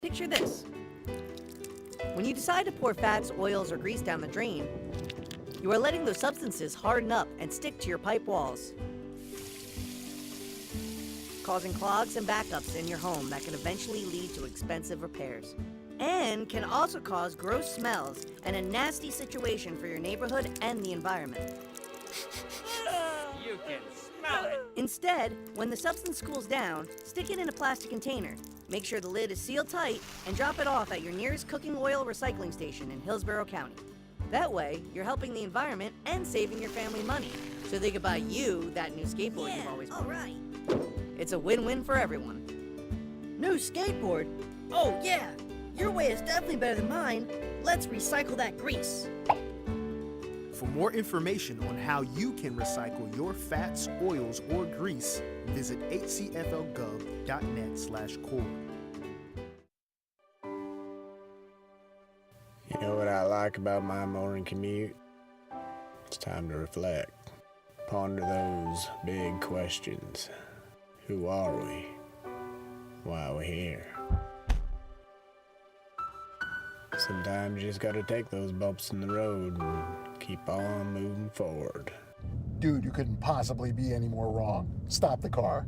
Picture this. When you decide to pour fats, oils, or grease down the drain, you are letting those substances harden up and stick to your pipe walls, causing clogs and backups in your home that can eventually lead to expensive repairs. And can also cause gross smells and a nasty situation for your neighborhood and the environment. You can smell it. Instead, when the substance cools down, stick it in a plastic container. Make sure the lid is sealed tight and drop it off at your nearest cooking oil recycling station in Hillsborough County. That way, you're helping the environment and saving your family money, so they could buy you that new skateboard you've always wanted. Alright. It's a win-win for everyone. New skateboard? Oh yeah! Your way is definitely better than mine. Let's recycle that grease. For more information on how you can recycle your fats, oils, or grease, visit hcflgov.net/core. You know what I like about my morning commute? It's time to reflect. Ponder those big questions. Who are we? Why are we here? Sometimes you just gotta take those bumps in the road and keep on moving forward. Dude, you couldn't possibly be any more wrong. Stop the car.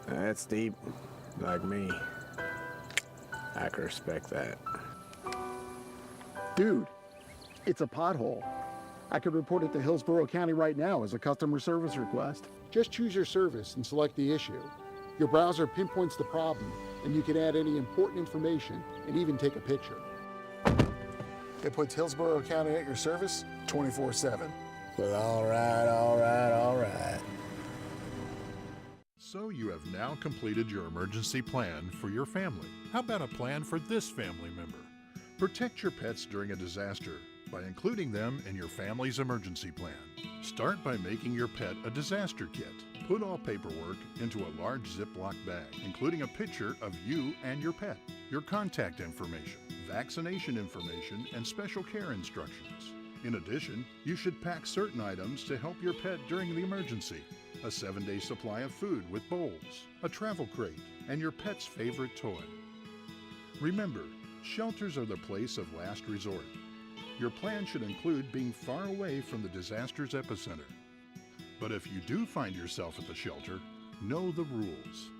That's deep, like me. I can respect that. Dude, it's a pothole. I could report it to Hillsborough County right now as a customer service request. Just choose your service and select the issue. Your browser pinpoints the problem, and you can add any important information and even take a picture. It puts Hillsborough County at your service 24/7. Well, all right. So you have now completed your emergency plan for your family. How about a plan for this family member? Protect your pets during a disaster by including them in your family's emergency plan. Start by making your pet a disaster kit. Put all paperwork into a large Ziploc bag, including a picture of you and your pet, your contact information, vaccination information, and special care instructions. In addition, you should pack certain items to help your pet during the emergency. A 7-day supply of food with bowls, a travel crate, and your pet's favorite toy. Remember, shelters are the place of last resort. Your plan should include being far away from the disaster's epicenter. But if you do find yourself at the shelter, know the rules.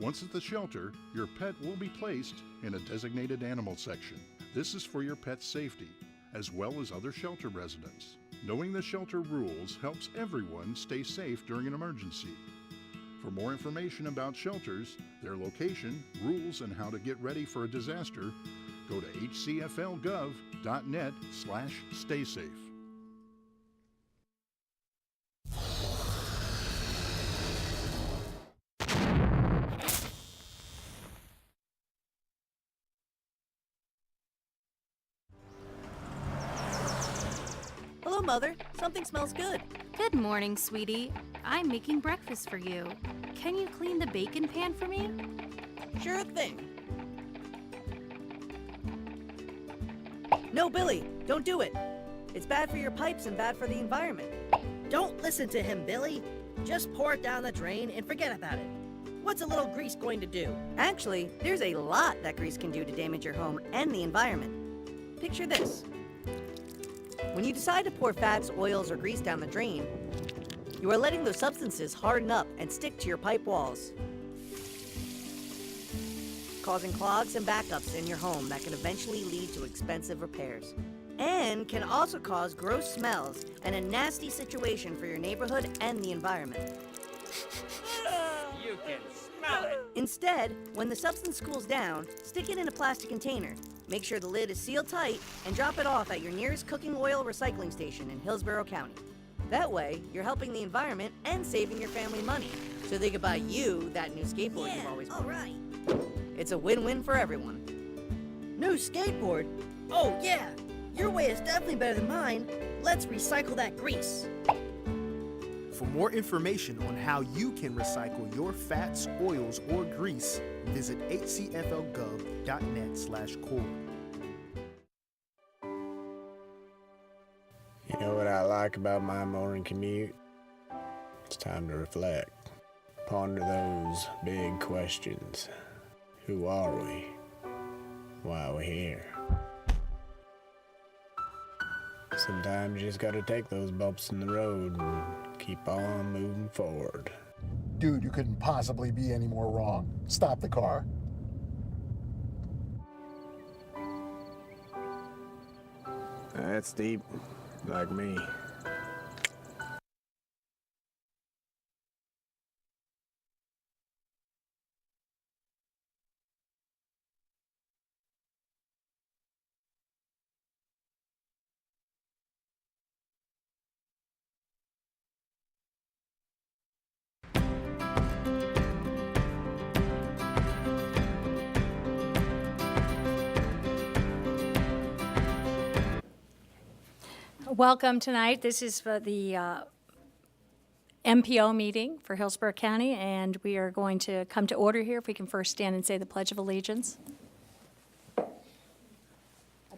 Once at the shelter, your pet will be placed in a designated animal section. This is for your pet's safety, as well as other shelter residents. Knowing the shelter rules helps everyone stay safe during an emergency. For more information about shelters, their location, rules, and how to get ready for a disaster, go to hcflgov.net/staysafe. Hello, Mother. Something smells good. Good morning, sweetie. I'm making breakfast for you. Can you clean the bacon pan for me? Sure thing. No, Billy, don't do it. It's bad for your pipes and bad for the environment. Don't listen to him, Billy. Just pour it down the drain and forget about it. What's a little grease going to do? Actually, there's a lot that grease can do to damage your home and the environment. Picture this. When you decide to pour fats, oils, or grease down the drain, you are letting those substances harden up and stick to your pipe walls, causing clogs and backups in your home that can eventually lead to expensive repairs. And can also cause gross smells and a nasty situation for your neighborhood and the environment. You can smell it. Instead, when the substance cools down, stick it in a plastic container. Make sure the lid is sealed tight and drop it off at your nearest cooking oil recycling station in Hillsborough County. That way, you're helping the environment and saving your family money, so they could buy you that new skateboard you've always wanted. Alright. It's a win-win for everyone. New skateboard? Oh yeah! Your way is definitely better than mine. Let's recycle that grease. For more information on how you can recycle your fats, oils, or grease, visit hcflgov.net/core. You know what I like about my morning commute? It's time to reflect. Ponder those big questions. Who are we? Why are we here? Sometimes you just gotta take those bumps in the road and keep on moving forward. Dude, you couldn't possibly be any more wrong. Stop the car. That's deep, like me. Welcome tonight. This is for the MPO meeting for Hillsborough County, and we are going to come to order here. If we can first stand and say the Pledge of Allegiance.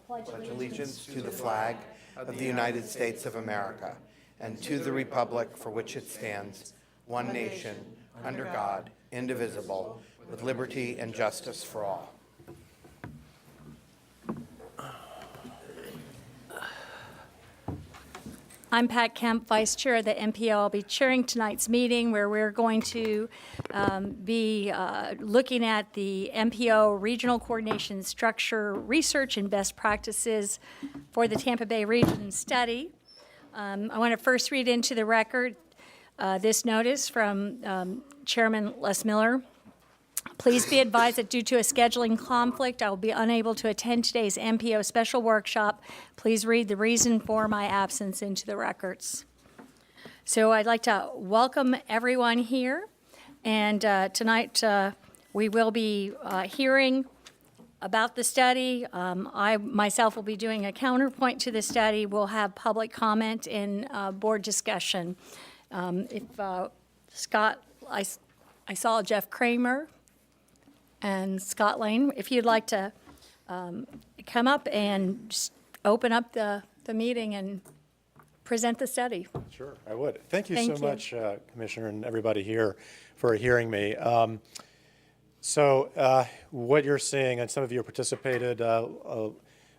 Pledge allegiance to the flag of the United States of America and to the republic for which it stands, one nation, under God, indivisible, with liberty and justice for all. I'm Pat Kemp, Vice Chair of the MPO. I'll be chairing tonight's meeting where we're going to be looking at the MPO Regional Coordination Structure Research and Best Practices for the Tampa Bay Region Study. I want to first read into the record this notice from Chairman Les Miller. Please be advised that due to a scheduling conflict, I will be unable to attend today's MPO special workshop. Please read the reason for my absence into the records. So I'd like to welcome everyone here. And tonight we will be hearing about the study. I myself will be doing a counterpoint to the study. We'll have public comment and board discussion. Scott, I saw Jeff Kramer and Scott Lane, if you'd like to come up and just open up the meeting and present the study. Sure, I would. Thank you Thank so you. much, Commissioner, and everybody here for hearing me. What you're seeing, and some of you have participated,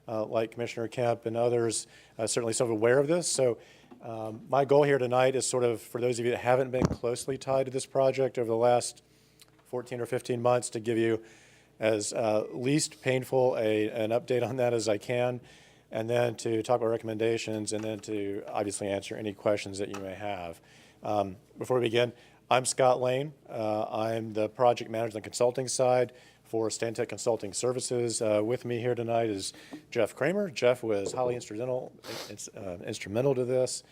like Commissioner Kemp and others, certainly sort of aware of this. So my goal here tonight is sort of, for those of you that haven't been closely tied to this project over the last 14 or 15 months, to give you as least painful an update on that as I can, and then to talk about recommendations, and then to obviously answer any questions that you may have. Before we begin, I'm Scott Lane. I'm the project manager on the consulting side for Stantec Consulting Services. With me here tonight is Jeff Kramer. Jeff was highly instrumental to this.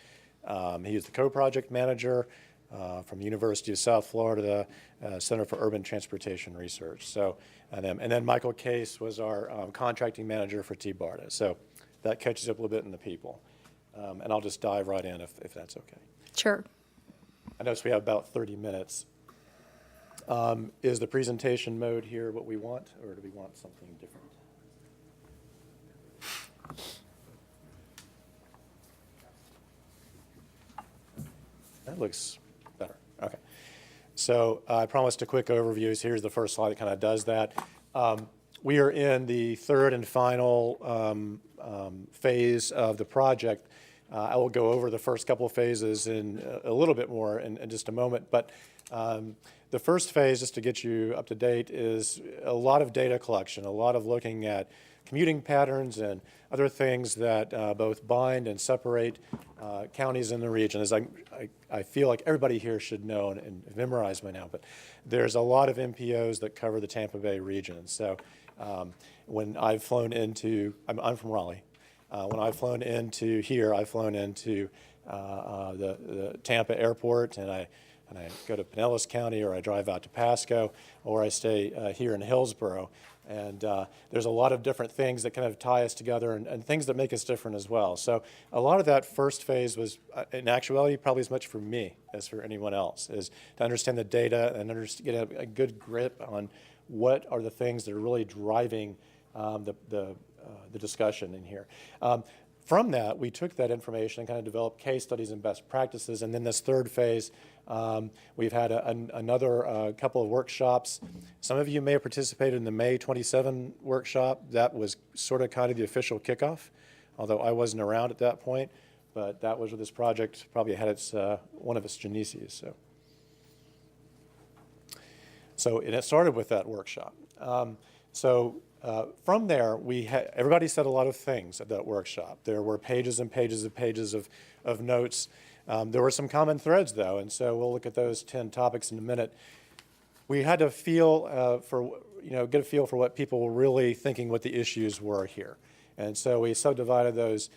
He is the co-project manager from the University of South Florida Center for Urban Transportation Research. So, and then Michael Case was our contracting manager for T-BARTA. So that catches up a little bit in the people. And I'll just dive right in if that's okay. Sure. I notice we have about 30 minutes. Is the presentation mode here what we want, or do we want something different? That looks better. Okay. So I promised a quick overview. So here's the first slide that kind of does that. We are in the third and final phase of the project. I will go over the first couple of phases in a little bit more in just a moment. But the first phase, just to get you up to date, is a lot of data collection, a lot of looking at commuting patterns and other things that both bind and separate counties in the region. As I feel like everybody here should know and memorize by now, but there's a lot of MPOs that cover the Tampa Bay region. So when I've flown into, I'm from Raleigh. When I've flown into here, I've flown into the Tampa airport, and I go to Pinellas County, or I drive out to Pasco, or I stay here in Hillsborough. And there's a lot of different things that kind of tie us together, and things that make us different as well. So a lot of that first phase was, in actuality, probably as much for me as for anyone else, is to understand the data and get a good grip on what are the things that are really driving the discussion in here. From that, we took that information and kind of developed case studies and best practices. And then this third phase, we've had another couple of workshops. Some of you may have participated in the May 27 workshop. That was sort of kind of the official kickoff, although I wasn't around at that point. But that was where this project probably had its one of its genesis. So and it started with that workshop. From there, everybody said a lot of things at that workshop. There were pages and pages and pages of notes. There were some common threads, though, and so we'll look at those 10 topics in a minute. We had to get a feel for what people were really thinking, what the issues were here. And so we subdivided those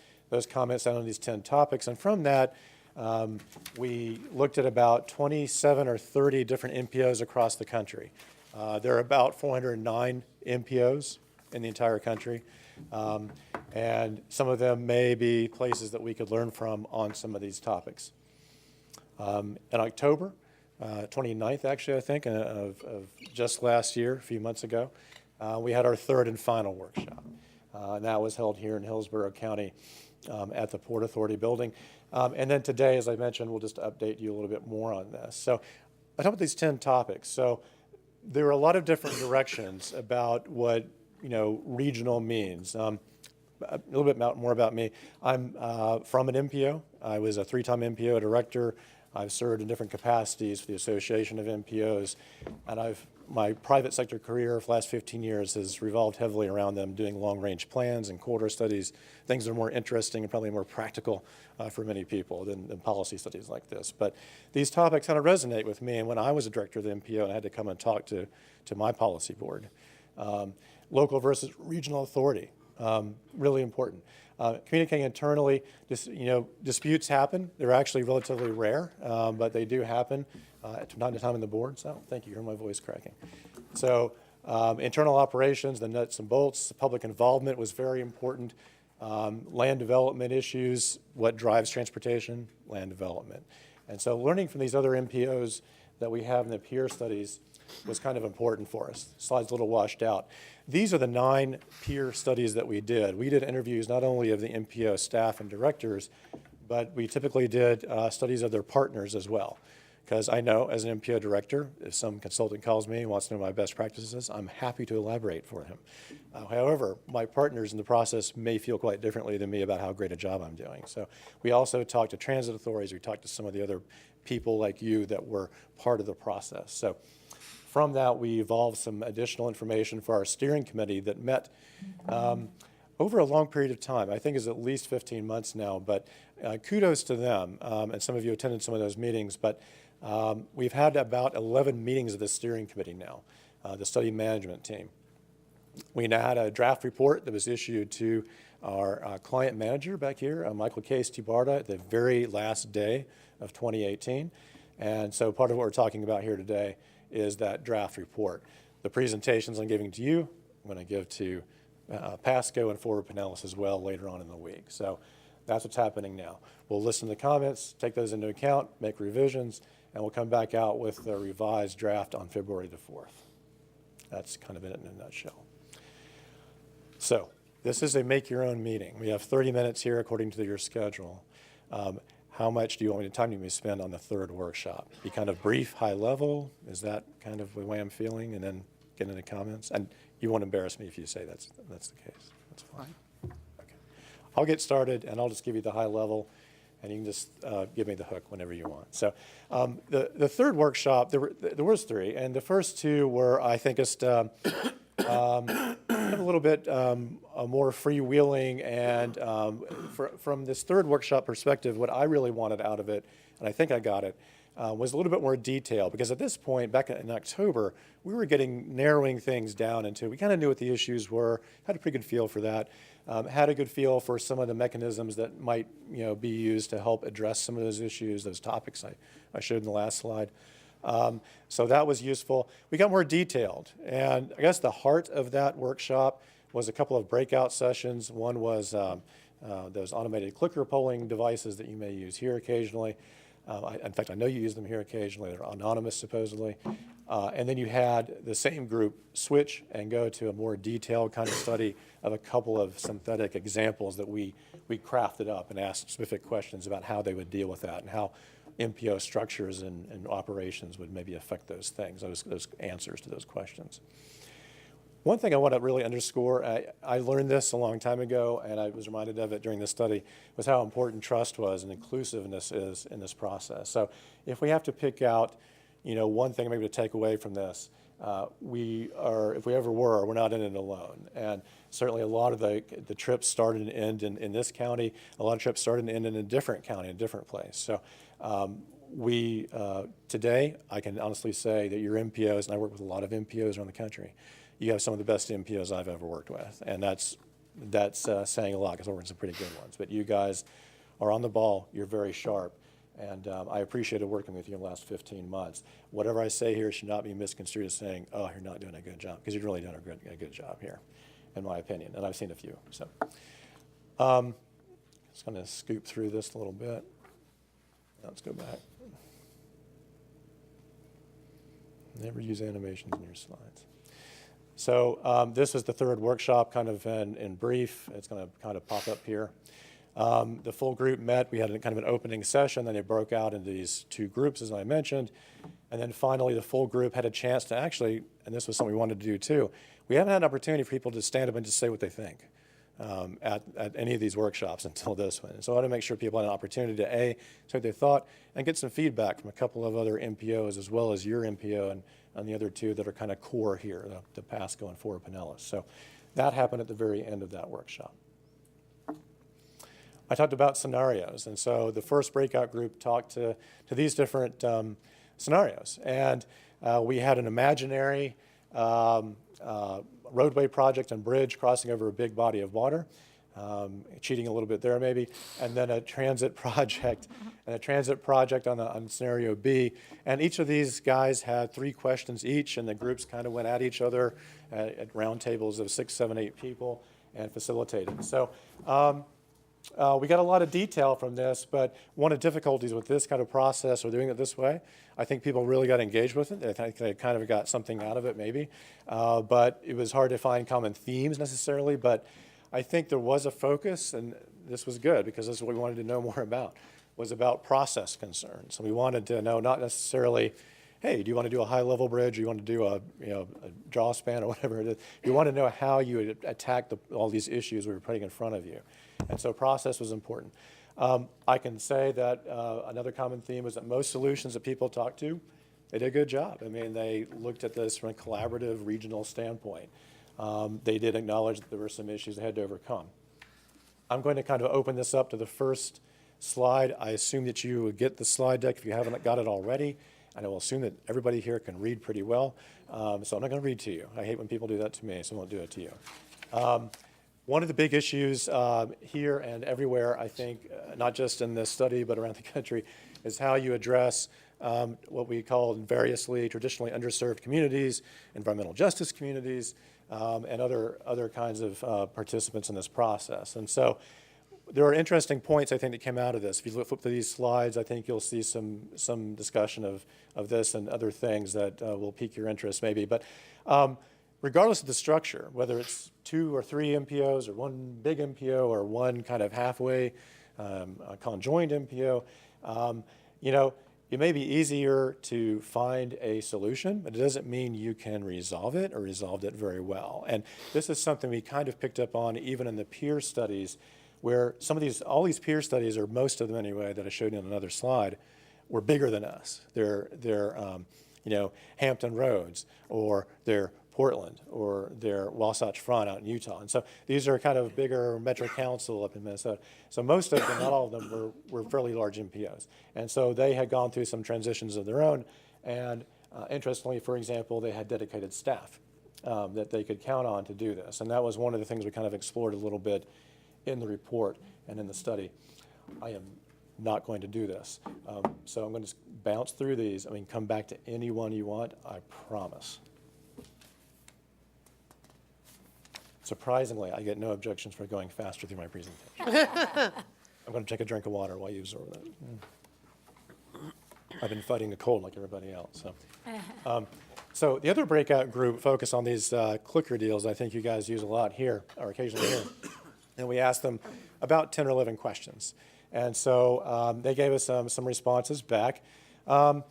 comments down on these 10 topics, and from that, we looked at about 27 or 30 different MPOs across the country. There are about 409 MPOs in the entire country, and some of them may be places that we could learn from on some of these topics. In October 29th, actually, I think, of just last year, a few months ago, we had our third and final workshop. And that was held here in Hillsborough County at the Port Authority building. And then today, as I mentioned, we'll just update you a little bit more on this. So I talked about these 10 topics. So there are a lot of different directions about what regional means. A little bit more about me. I'm from an MPO. I was a 3-time MPO director. I've served in different capacities for the Association of MPOs, and my private sector career for the last 15 years has revolved heavily around them, doing long-range plans and corridor studies, things that are more interesting and probably more practical for many people than policy studies like this. But these topics kind of resonate with me, and when I was a director of the MPO and I had to come and talk to my policy board, local versus regional authority, really important. Communicating internally, disputes happen. They're actually relatively rare, but they do happen from time to time in the board. So thank you, you hear my voice cracking. So internal operations, the nuts and bolts, public involvement was very important. Land development issues, what drives transportation? Land development. And so learning from these other MPOs that we have in the peer studies was kind of important for us. Slide's a little washed out. These are the 9 peer studies that we did. We did interviews not only of the MPO staff and directors, but we typically did studies of their partners as well. Because I know, as an MPO director, if some consultant calls me and wants to know my best practices, I'm happy to elaborate for him. However, my partners in the process may feel quite differently than me about how great a job I'm doing. So we also talked to transit authorities. We talked to some of the other people like you that were part of the process. So from that, we evolved some additional information for our steering committee that met over a long period of time. I think it's at least 15 months now, but kudos to them. And some of you attended some of those meetings, but we've had about 11 meetings of the steering committee now, the study management team. We now had a draft report that was issued to our client manager back here, Michael Case Tibarda, at the very last day of 2018. And so part of what we're talking about here today is that draft report. The presentations I'm giving to you, I'm going to give to Pasco and Forward Pinellas as well later on in the week. So that's what's happening now. We'll listen to the comments, take those into account, make revisions, and we'll come back out with the revised draft on February the 4th. That's kind of it in a nutshell. So this is a make your own meeting. We have 30 minutes here according to your schedule. How much do you want me to time you spend on the third workshop? Be kind of brief, high level? Is that kind of the way I'm feeling? And then get into comments? And you won't embarrass me if you say that's the case. That's fine. Okay. I'll get started and I'll just give you the high level and you can just give me the hook whenever you want. So the third workshop, there was 3, and the first 2 were, I think, just kind of a little bit more freewheeling, and from this third workshop perspective, what I really wanted out of it, and I think I got it, was a little bit more detail, because at this point, back in October, we were narrowing things down into, we kind of knew what the issues were, had a pretty good feel for that, had a good feel for some of the mechanisms that might be used to help address some of those issues, those topics I showed in the last slide. So that was useful. We got more detailed, and I guess the heart of that workshop was a couple of breakout sessions. One was those automated clicker polling devices that you may use here occasionally. In fact, I know you use them here occasionally. They're anonymous, supposedly. And then you had the same group switch and go to a more detailed kind of study of a couple of synthetic examples that we crafted up and asked specific questions about how they would deal with that and how MPO structures and operations would maybe affect those things, those answers to those questions. One thing I want to really underscore, I learned this a long time ago, and I was reminded of it during this study, was how important trust was and inclusiveness is in this process. So if we have to pick out, one thing maybe to take away from this, if we ever were, we're not in it alone. And certainly a lot of the trips started and end in this county. A lot of trips started and end in a different county, a different place. So today, I can honestly say that your MPOs, and I work with a lot of MPOs around the country, you have some of the best MPOs I've ever worked with. And that's saying a lot because I work with some pretty good ones. But you guys are on the ball. You're very sharp. And I appreciated working with you in the last 15 months. Whatever I say here should not be misconstrued as saying, oh, you're not doing a good job, because you're really doing a good job here, in my opinion. And I've seen a few. So just going to scoop through this a little bit. Let's go back. Never use animations in your slides. So this is the third workshop, kind of in brief. It's going to kind of pop up here. The full group met. We had kind of an opening session. Then they broke out into these two groups, as I mentioned. And then finally, the full group had a chance to actually, and this was something we wanted to do too, we haven't had an opportunity for people to stand up and just say what they think at any of these workshops until this one. And so I want to make sure people had an opportunity to say what they thought and get some feedback from a couple of other MPOs as well as your MPO and the other two that are kind of core here, the Pasco and Fort Pinellas. So that happened at the very end of that workshop. I talked about scenarios, and so the first breakout group talked to these different scenarios. And we had an imaginary roadway project and bridge crossing over a big body of water, cheating a little bit there maybe, and then a transit project, on scenario B. And each of these guys had 3 questions each, and the groups kind of went at each other at round tables of 6, 7, 8 people and facilitated. So we got a lot of detail from this, but one of the difficulties with this kind of process or doing it this way, I think people really got engaged with it. I think they kind of got something out of it maybe, but it was hard to find common themes necessarily, but I think there was a focus, and this was good because this is what we wanted to know more about, was about process concerns. So we wanted to know not necessarily, hey, do you want to do a high-level bridge, or you want to do a draw span or whatever it is. You want to know how you would attack all these issues we were putting in front of you. And so process was important. I can say that another common theme was that most solutions that people talked to, they did a good job. I mean, they looked at this from a collaborative regional standpoint. They did acknowledge that there were some issues they had to overcome. I'm going to kind of open this up to the first slide. I assume that you would get the slide deck if you haven't got it already. And I will assume that everybody here can read pretty well. So I'm not going to read to you. I hate when people do that to me, so I won't do it to you. One of the big issues here and everywhere, I think, not just in this study, but around the country, is how you address what we call variously traditionally underserved communities, environmental justice communities, and other kinds of participants in this process. And so there are interesting points, I think, that came out of this. If you flip through these slides, I think you'll see some discussion of this and other things that will pique your interest maybe. But regardless of the structure, whether it's 2 or 3 MPOs or one big MPO or one kind of halfway conjoined MPO, it may be easier to find a solution, but it doesn't mean you can resolve it or resolved it very well. And this is something we kind of picked up on even in the peer studies, where all these peer studies, or most of them anyway, that I showed you on another slide, were bigger than us. They're Hampton Roads, or they're Portland, or they're Wasatch Front out in Utah. And so these are kind of bigger Metro Council up in Minnesota. So most of them, not all of them, were fairly large MPOs. And so they had gone through some transitions of their own. And interestingly, for example, they had dedicated staff that they could count on to do this. And that was one of the things we kind of explored a little bit in the report and in the study. I am not going to do this. So I'm going to bounce through these. I mean, come back to any one you want, I promise. Surprisingly, I get no objections for going faster through my presentation. I'm going to take a drink of water while you absorb that. I've been fighting a cold like everybody else. So the other breakout group focused on these clicker deals I think you guys use a lot here, or occasionally here. And we asked them about 10 or 11 questions. And so they gave us some responses back. One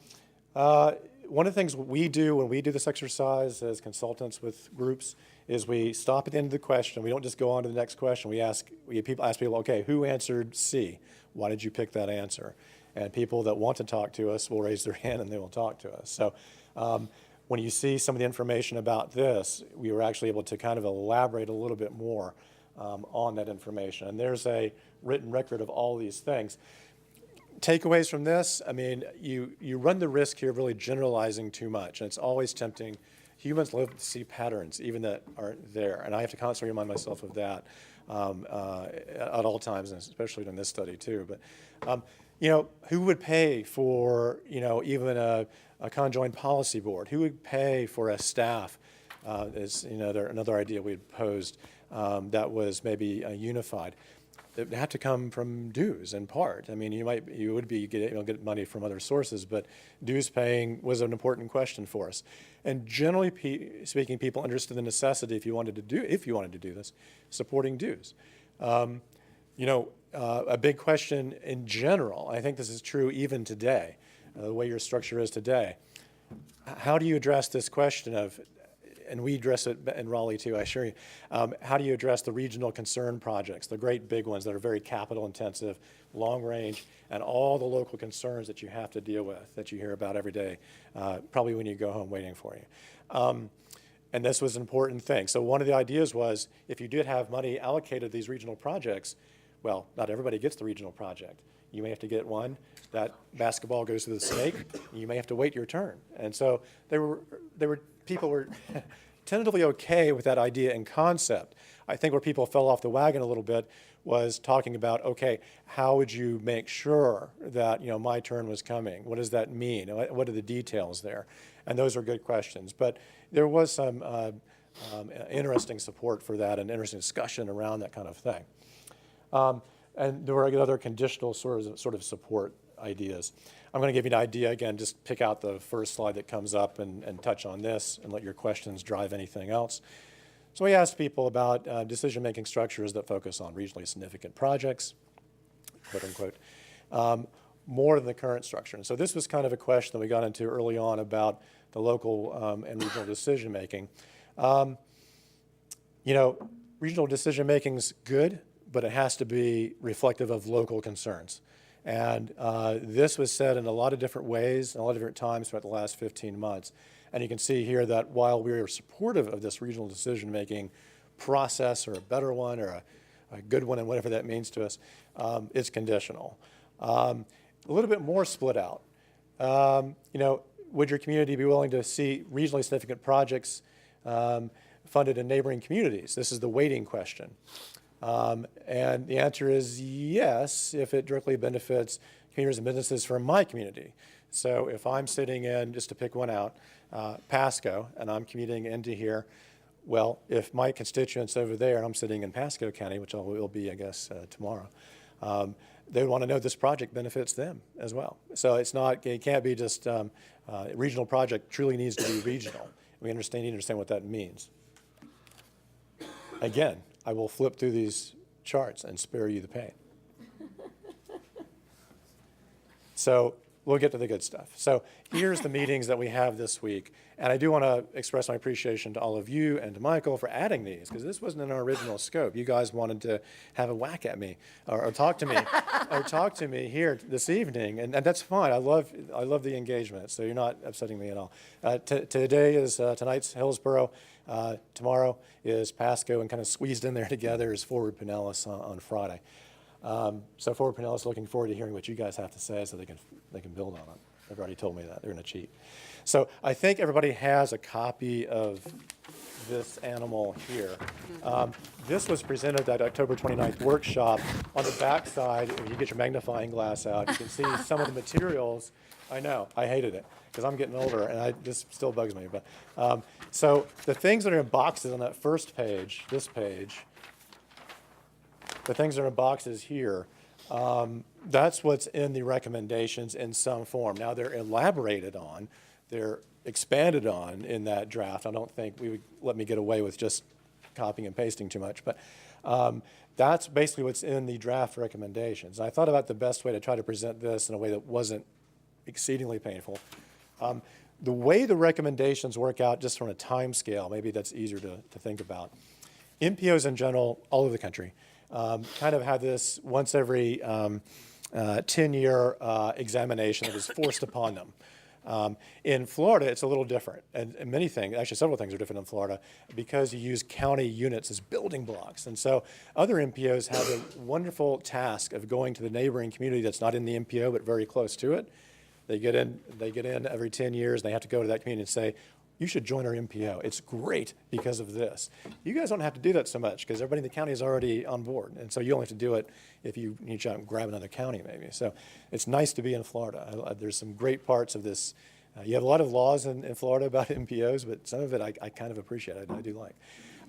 of the things we do when we do this exercise as consultants with groups is we stop at the end of the question. We don't just go on to the next question. Ask people, okay, who answered C? Why did you pick that answer? And people that want to talk to us will raise their hand and they will talk to us. So when you see some of the information about this, we were actually able to kind of elaborate a little bit more on that information. And there's a written record of all these things. Takeaways from this, I mean, you run the risk here of really generalizing too much, and it's always tempting. Humans live to see patterns, even that aren't there, and I have to constantly remind myself of that at all times, and especially in this study too. But who would pay for even a conjoined policy board? Who would pay for a staff? Is another idea we had posed that was maybe unified. It would have to come from dues in part. I mean, you would get money from other sources, but dues paying was an important question for us. And generally speaking, people understood the necessity if you wanted to do this, supporting dues. A big question in general, I think this is true even today, the way your structure is today. How do you address this question of, and we address it in Raleigh too, I assure you, how do you address the regional concern projects, the great big ones that are very capital intensive, long range, and all the local concerns that you have to deal with, that you hear about every day, probably when you go home waiting for you. And this was an important thing. So one of the ideas was, if you did have money allocated to these regional projects, well, not everybody gets the regional project. You may have to get one. That basketball goes to the snake. You may have to wait your turn. And so people were tentatively okay with that idea and concept. I think where people fell off the wagon a little bit was talking about, okay, how would you make sure that my turn was coming? What does that mean? What are the details there? And those are good questions. But there was some interesting support for that and interesting discussion around that kind of thing. And there were other conditional sort of support ideas. I'm going to give you an idea again, just pick out the first slide that comes up and touch on this and let your questions drive anything else. So we asked people about decision-making structures that focus on regionally significant projects, quote unquote, more than the current structure. And so this was kind of a question that we got into early on about the local and regional decision-making. Regional decision-making's good, but it has to be reflective of local concerns. And this was said in a lot of different ways, and a lot of different times throughout the last 15 months. And you can see here that while we are supportive of this regional decision-making process, or a better one, or a good one, and whatever that means to us, it's conditional. A little bit more split out. Would your community be willing to see regionally significant projects funded in neighboring communities? This is the weighting question. And the answer is yes, if it directly benefits communities and businesses from my community. So if I'm sitting in, just to pick one out, Pasco, and I'm commuting into here, well, if my constituents over there, and I'm sitting in Pasco County, which I will be, I guess, tomorrow, they want to know this project benefits them as well. So it can't be just regional project truly needs to be regional. We understand what that means. Again, I will flip through these charts and spare you the pain. So we'll get to the good stuff. So here's the meetings that we have this week. And I do want to express my appreciation to all of you and to Michael for adding these, because this wasn't in our original scope. You guys wanted to have a whack at me or talk to me or talk to me here this evening. And that's fine. I love the engagement. So you're not upsetting me at all. Today is tonight's Hillsborough. Tomorrow is Pasco, and kind of squeezed in there together is Forward Pinellas on Friday. So Forward Pinellas, looking forward to hearing what you guys have to say so they can build on it. They've already told me that. They're going to cheat. So I think everybody has a copy of this animal here. This was presented at October 29th workshop. On the back side, if you get your magnifying glass out, you can see some of the materials. I know, I hated it because I'm getting older and this still bugs me. But so the things that are in boxes on that first page, this page, the things that are in boxes here That's what's in the recommendations in some form. Now, they're elaborated on, they're expanded on in that draft. I don't think we would let me get away with just copying and pasting too much, but that's basically what's in the draft recommendations. I thought about the best way to try to present this in a way that wasn't exceedingly painful. The way the recommendations work out, just from a time scale, maybe that's easier to think about. MPOs in general, all over the country, kind of have this once every 10-year examination that is forced upon them. In Florida, it's a little different, and many things, actually several things are different in Florida, because you use county units as building blocks. And so other MPOs have a wonderful task of going to the neighboring community that's not in the MPO but very close to it. They get in every 10 years, and they have to go to that community and say, you should join our MPO. It's great because of this. You guys don't have to do that so much because everybody in the county is already on board. And so you only have to do it if you need to grab another county maybe. So it's nice to be in Florida. There's some great parts of this. You have a lot of laws in Florida about MPOs, but some of it I kind of appreciate. I do like.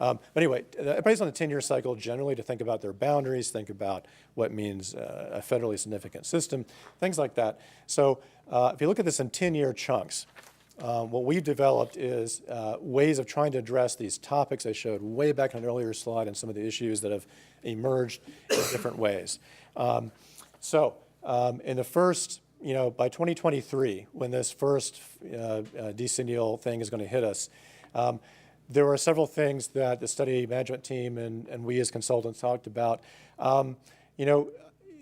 But anyway, based on a 10-year cycle, generally to think about their boundaries, think about what means a federally significant system, things like that. So if you look at this in 10-year chunks, what we've developed is ways of trying to address these topics I showed way back on an earlier slide and some of the issues that have emerged in different ways. In the first, by 2023, when this first decennial thing is going to hit us, there were several things that the study management team and we as consultants talked about.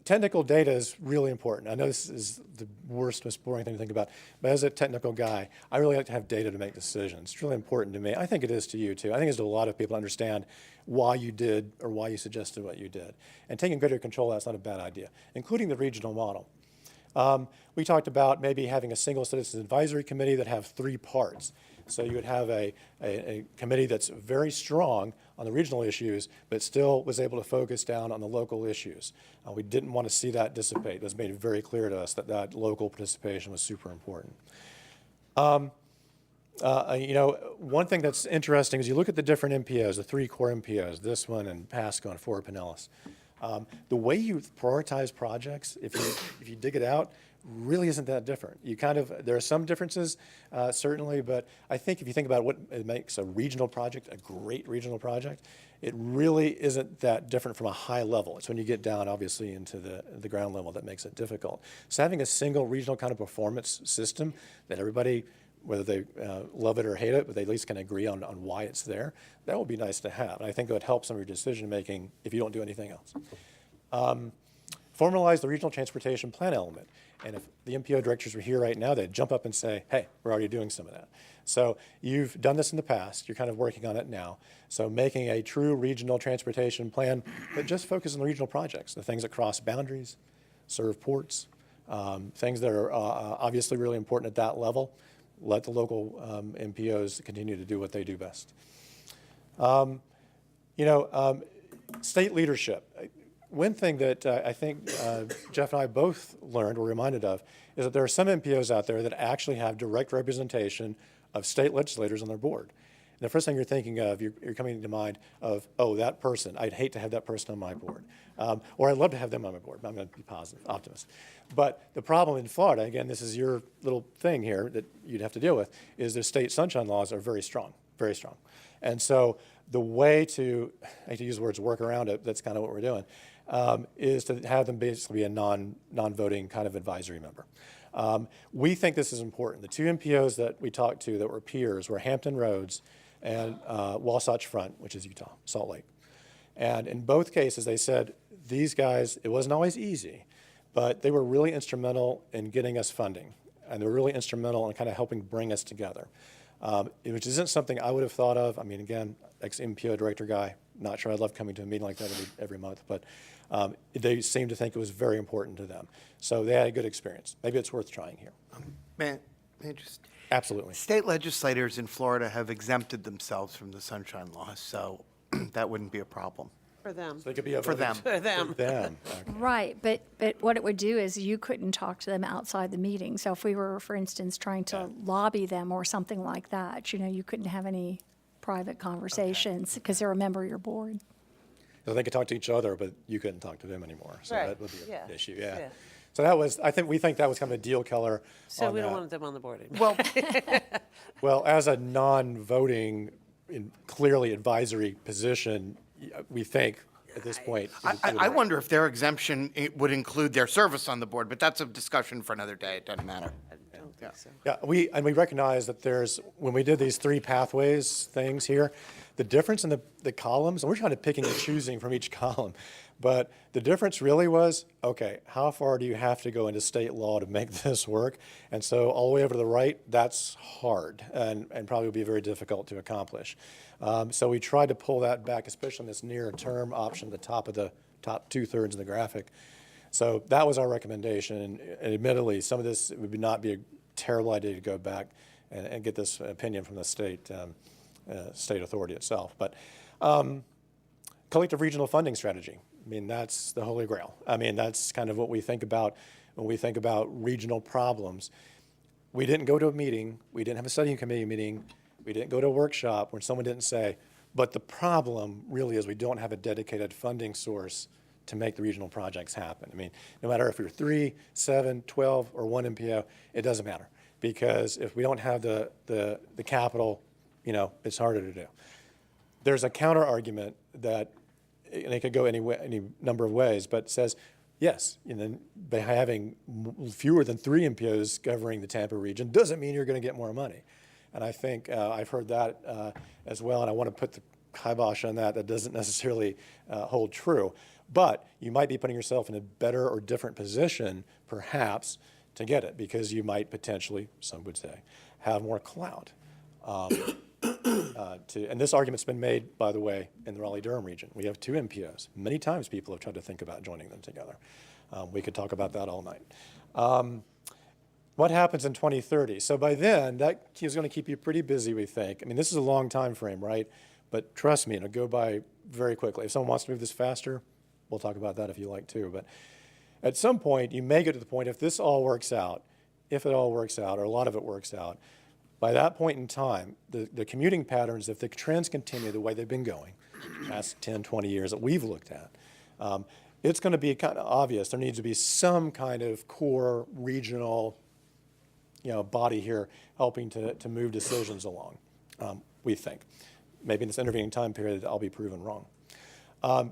Technical data is really important. I know this is the worst, most boring thing to think about, but as a technical guy, I really like to have data to make decisions. It's really important to me. I think it is to you too. I think it's to a lot of people to understand why you did or why you suggested what you did. And taking greater control of that's not a bad idea, including the regional model. We talked about maybe having a single citizens advisory committee that have 3 parts. So you would have a committee that's very strong on the regional issues, but still was able to focus down on the local issues. We didn't want to see that dissipate. It was made very clear to us that local participation was super important. One thing that's interesting is you look at the different MPOs, the 3 core MPOs, this one and Pasco and Fort Pinellas. The way you prioritize projects, if you dig it out, really isn't that different. There are some differences, certainly, but I think if you think about what it makes a regional project, a great regional project, it really isn't that different from a high level. It's when you get down, obviously, into the ground level that makes it difficult. So having a single regional kind of performance system that everybody, whether they love it or hate it, but they at least can agree on why it's there, that would be nice to have. And I think it would help some of your decision making if you don't do anything else. Formalize the regional transportation plan element. And if the MPO directors were here right now, they'd jump up and say, hey, we're already doing some of that. So you've done this in the past. You're kind of working on it now. So making a true regional transportation plan that just focuses on the regional projects, the things that cross boundaries, serve ports, things that are obviously really important at that level. Let the local MPOs continue to do what they do best. State leadership. One thing that I think Jeff and I both learned or reminded of is that there are some MPOs out there that actually have direct representation of state legislators on their board. And the first thing you're thinking of, you're coming to mind of, oh, that person, I'd hate to have that person on my board. Or I'd love to have them on my board. I'm going to be positive, optimist. But the problem in Florida, again, this is your little thing here that you'd have to deal with, is the state sunshine laws are very strong, very strong. And so the way to, I hate to use the words work around it, that's kind of what we're doing, is to have them basically be a non-voting kind of advisory member. We think this is important. The 2 MPOs that we talked to that were peers were Hampton Roads and Wasatch Front, which is Utah, Salt Lake. And in both cases, they said, these guys, it wasn't always easy, but they were really instrumental in getting us funding. And they were really instrumental in kind of helping bring us together, which isn't something I would have thought of. I mean, again, ex-MPO director guy, not sure I'd love coming to a meeting like that every month, but they seemed to think it was very important to them. So they had a good experience. Maybe it's worth trying here. May I just... Absolutely. State legislators in Florida have exempted themselves from the sunshine law, so that wouldn't be a problem. For them. So they could be a For them. For them. For them. Okay. Right, but what it would do is you couldn't talk to them outside the meeting. So if we were, for instance, trying to lobby them or something like that, you couldn't have any private conversations because they're a member of your board. So they could talk to each other, but you couldn't talk to them anymore. So Right. that would be an issue, yeah. Yeah. So that was, we think that was kind of a deal killer. So on we don't that. want them on the board anymore. Well, as a non-voting, clearly advisory position, we think at this point. I wonder if their exemption would include their service on the board, but that's a discussion for another day. It doesn't matter. I don't think so. Yeah, we recognize that when we did these 3 pathways things here, the difference in the columns, and we're kind of picking and choosing from each column, but the difference really was, okay, how far do you have to go into state law to make this work? And so all the way over to the right, that's hard and probably will be very difficult to accomplish. So we tried to pull that back, especially on this near term option, the top 2/3 of the graphic. So that was our recommendation, and admittedly, some of this would not be a terrible idea to go back and get this opinion from the state authority itself. But collective regional funding strategy, I mean, that's the holy grail. I mean, that's kind of what we think about when we think about regional problems. We didn't go to a meeting, we didn't have a study committee meeting, we didn't go to a workshop where someone didn't say, but the problem really is we don't have a dedicated funding source to make the regional projects happen. I mean, no matter if you're 3, 7, 12, or 1 MPO, it doesn't matter. Because if we don't have the capital, it's harder to do. There's a counter argument that, and it could go any number of ways, but says, yes, by having fewer than 3 MPOs covering the Tampa region doesn't mean you're going to get more money. And I think I've heard that as well, and I want to put the kibosh on that. That doesn't necessarily hold true. But you might be putting yourself in a better or different position, perhaps, to get it, because you might potentially, some would say, have more clout. And this argument's been made, by the way, in the Raleigh-Durham region. We have 2 MPOs. Many times people have tried to think about joining them together. We could talk about that all night. What happens in 2030? So by then, that is going to keep you pretty busy, we think. I mean, this is a long time frame, right? But trust me, it'll go by very quickly. If someone wants to move this faster, we'll talk about that if you like too. But at some point, you may get to the point, if this all works out, if it all works out, or a lot of it works out, by that point in time, the commuting patterns, if the trends continue the way they've been going, past 10, 20 years that we've looked at, it's going to be kind of obvious. There needs to be some kind of core regional body here helping to move decisions along, we think. Maybe in this intervening time period, I'll be proven wrong.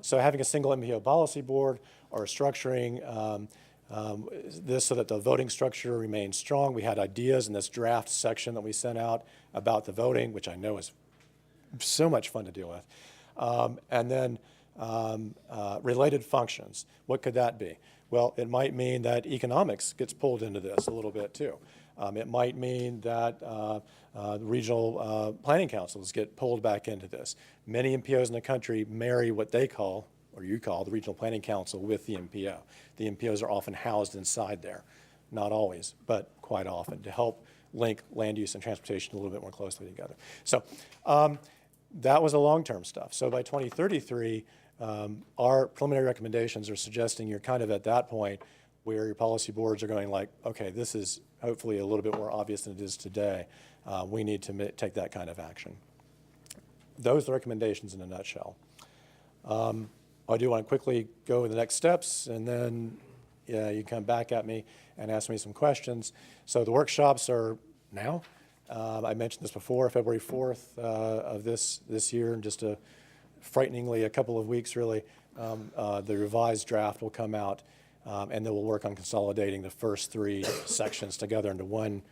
So having a single MPO policy board or structuring this so that the voting structure remains strong. We had ideas in this draft section that we sent out about the voting, which I know is so much fun to deal with. And then related functions. What could that be? Well, it might mean that economics gets pulled into this a little bit too. It might mean that the regional planning councils get pulled back into this. Many MPOs in the country marry what they call, or you call, the Regional Planning Council with the MPO. The MPOs are often housed inside there. Not always, but quite often, to help link land use and transportation a little bit more closely together. So that was the long-term stuff. So by 2033, our preliminary recommendations are suggesting you're kind of at that point where your policy boards are going like, okay, this is hopefully a little bit more obvious than it is today. We need to take that kind of action. Those are the recommendations in a nutshell. I do want to quickly go over the next steps, and then you come back at me and ask me some questions. So the workshops are now. I mentioned this before, February 4th of this year, in just frighteningly a couple of weeks, really. The revised draft will come out, and then we'll work on consolidating the first 3 sections together into one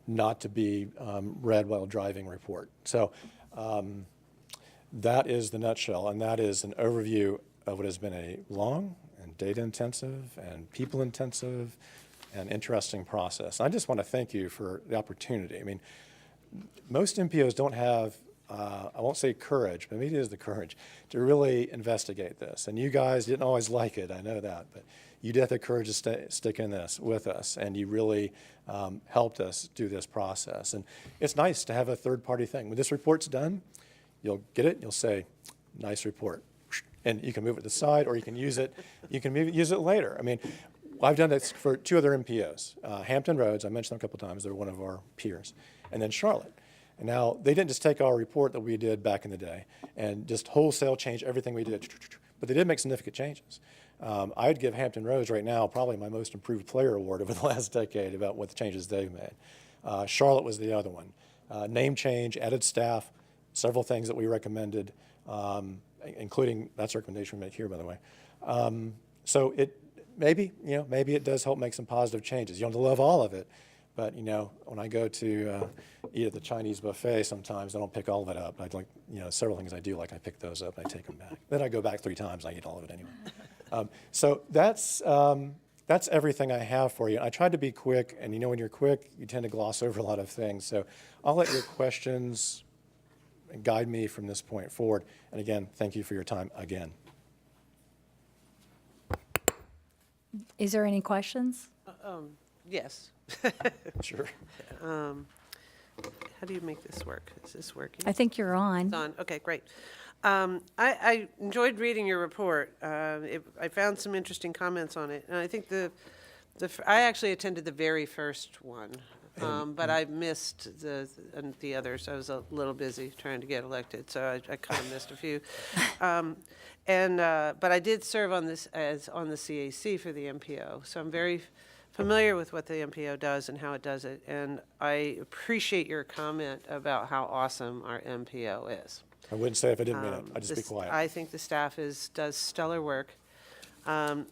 not to be read while driving report. So that is the nutshell, and that is an overview of what has been a long and data-intensive and people-intensive and interesting process. I just want to thank you for the opportunity. I mean, most MPOs don't have, I won't say courage, but maybe it is the courage to really investigate this. And you guys didn't always like it, I know that, but you did have the courage to stick in this with us, and you really helped us do this process. And it's nice to have a third-party thing. When this report's done, you'll get it, you'll say, nice report. And you can move it to the side, or you can use it. You can use it later. I mean, I've done this for 2 other MPOs. Hampton Roads, I mentioned them a couple times. They're one of our peers. And then Charlotte. And now, they didn't just take our report that we did back in the day and just wholesale change everything we did, but they did make significant changes. I'd give Hampton Roads right now probably my most improved player award over the last decade about what the changes they've made. Charlotte was the other one. Name change, added staff, several things that we recommended, including, that's a recommendation we made here, by the way. So maybe it does help make some positive changes. You don't have to love all of it, but when I go to eat at the Chinese buffet sometimes, I don't pick all of it up. I'd like, several things I do like, I pick those up and I take them back. Then I go back 3 times, I eat all of it anyway. So that's everything I have for you. I tried to be quick, and when you're quick, you tend to gloss over a lot of things. So I'll let your questions guide me from this point forward. And again, thank you for your time again. Is there any questions? Yes. Sure. How do you make this work? Is this working? I think you're on. It's on. Okay, great. I enjoyed reading your report. I found some interesting comments on it, and I think I actually attended the very first one, but I missed the others. I was a little busy trying to get elected, so I kind of missed a few. But I did serve on the CAC for the MPO, so I'm very familiar with what the MPO does and how it does it, and I appreciate your comment about how awesome our MPO is. I wouldn't say if I didn't mean it. I'd just be quiet. I think the staff does stellar work. I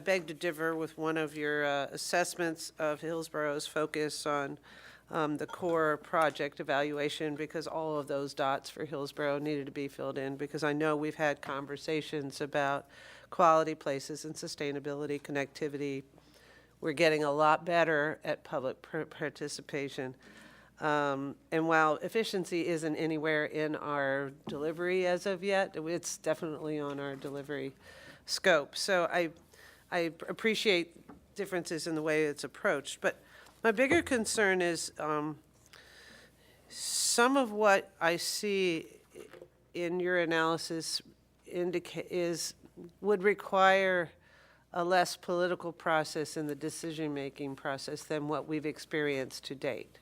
beg to differ with one of your assessments of Hillsborough's focus on the core project evaluation, because all of those dots for Hillsborough needed to be filled in, because I know we've had conversations about quality places and sustainability, connectivity. We're getting a lot better at public participation. And while efficiency isn't anywhere in our delivery as of yet, it's definitely on our delivery scope. So I appreciate differences in the way it's approached. But my bigger concern is some of what I see in your analysis would require a less political process in the decision-making process than what we've experienced to date.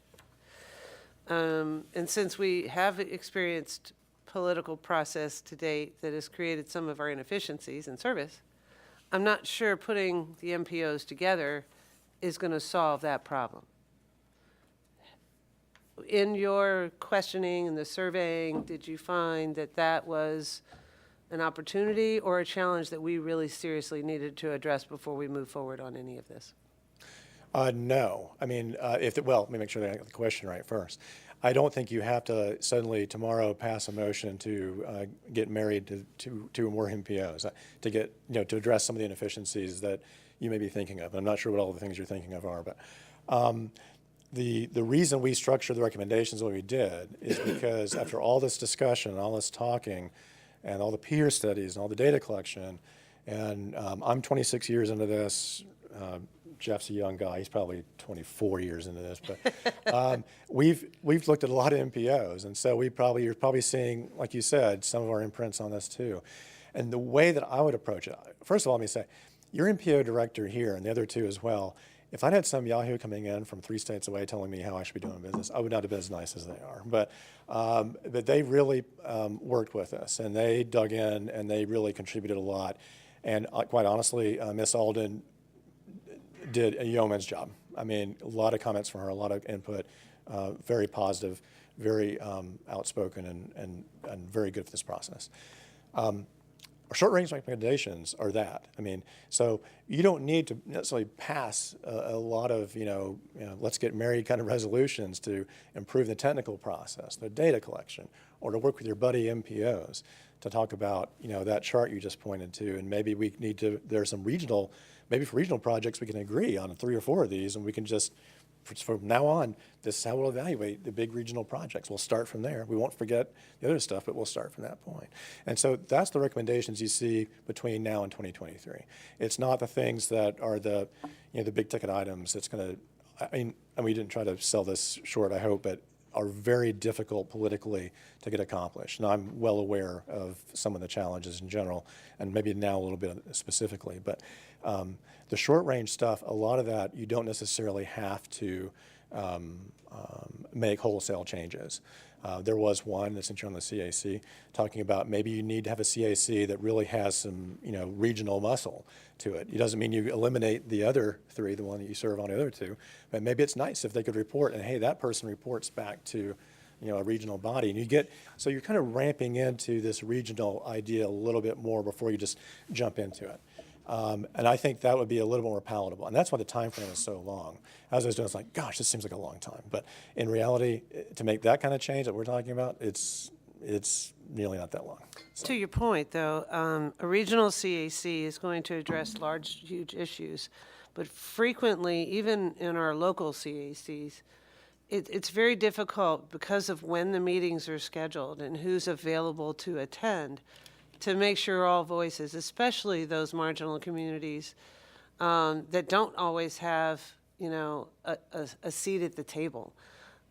And since we have experienced political process to date that has created some of our inefficiencies in service, I'm not sure putting the MPOs together is going to solve that problem. In your questioning and the surveying, did you find that that was an opportunity or a challenge that we really seriously needed to address before we move forward on any of this? No. I mean, let me make sure that I got the question right first. I don't think you have to suddenly tomorrow pass a motion to get married to more MPOs, to get, to address some of the inefficiencies that you may be thinking of. I'm not sure what all the things you're thinking of are, but the reason we structured the recommendations the way we did is because after all this discussion, all this talking, and all the peer studies and all the data collection, and I'm 26 years into this. Jeff's a young guy; he's probably 24 years into this. But we've looked at a lot of MPOs, and so you're probably seeing, like you said, some of our imprints on this too. And the way that I would approach it, first of all, let me say, your MPO director here and the other two as well. If I'd had some yahoo coming in from 3 states away telling me how I should be doing business, I would not have been as nice as they are. But they really worked with us, and they dug in, and they really contributed a lot. And quite honestly, Miss Alden did a yeoman's job. I mean, a lot of comments from her, a lot of input, very positive, very outspoken, and very good for this process. Our short-range recommendations are that. I mean, so you don't need to necessarily pass a lot of, let's get married kind of resolutions to improve the technical process, the data collection, or to work with your buddy MPOs to talk about, that chart you just pointed to. And maybe we need to, there's some maybe for regional projects, we can agree on 3 or 4 of these, and we can just, from now on, this is how we'll evaluate the big regional projects. We'll start from there. We won't forget the other stuff, but we'll start from that point. And so that's the recommendations you see between now and 2023. It's not the things that are the big ticket items that's going to, and we didn't try to sell this short, I hope, but are very difficult politically to get accomplished. And I'm well aware of some of the challenges in general, and maybe now a little bit specifically. But the short range stuff, a lot of that you don't necessarily have to make wholesale changes. There was one, since you're on the CAC, talking about maybe you need to have a CAC that really has some, regional muscle to it. It doesn't mean you eliminate the other three, the one that you serve on the other two, but maybe it's nice if they could report and, hey, that person reports back to, a regional body. And so you're kind of ramping into this regional idea a little bit more before you just jump into it. And I think that would be a little more palatable. And that's why the time frame is so long. As I was doing, it's like, gosh, this seems like a long time. But in reality, to make that kind of change that we're talking about, it's nearly not that long. So. To your point, though, a regional CAC is going to address huge issues. But frequently, even in our local CACs, it's very difficult because of when the meetings are scheduled and who's available to attend, to make sure all voices, especially those marginal communities that don't always have, a seat at the table,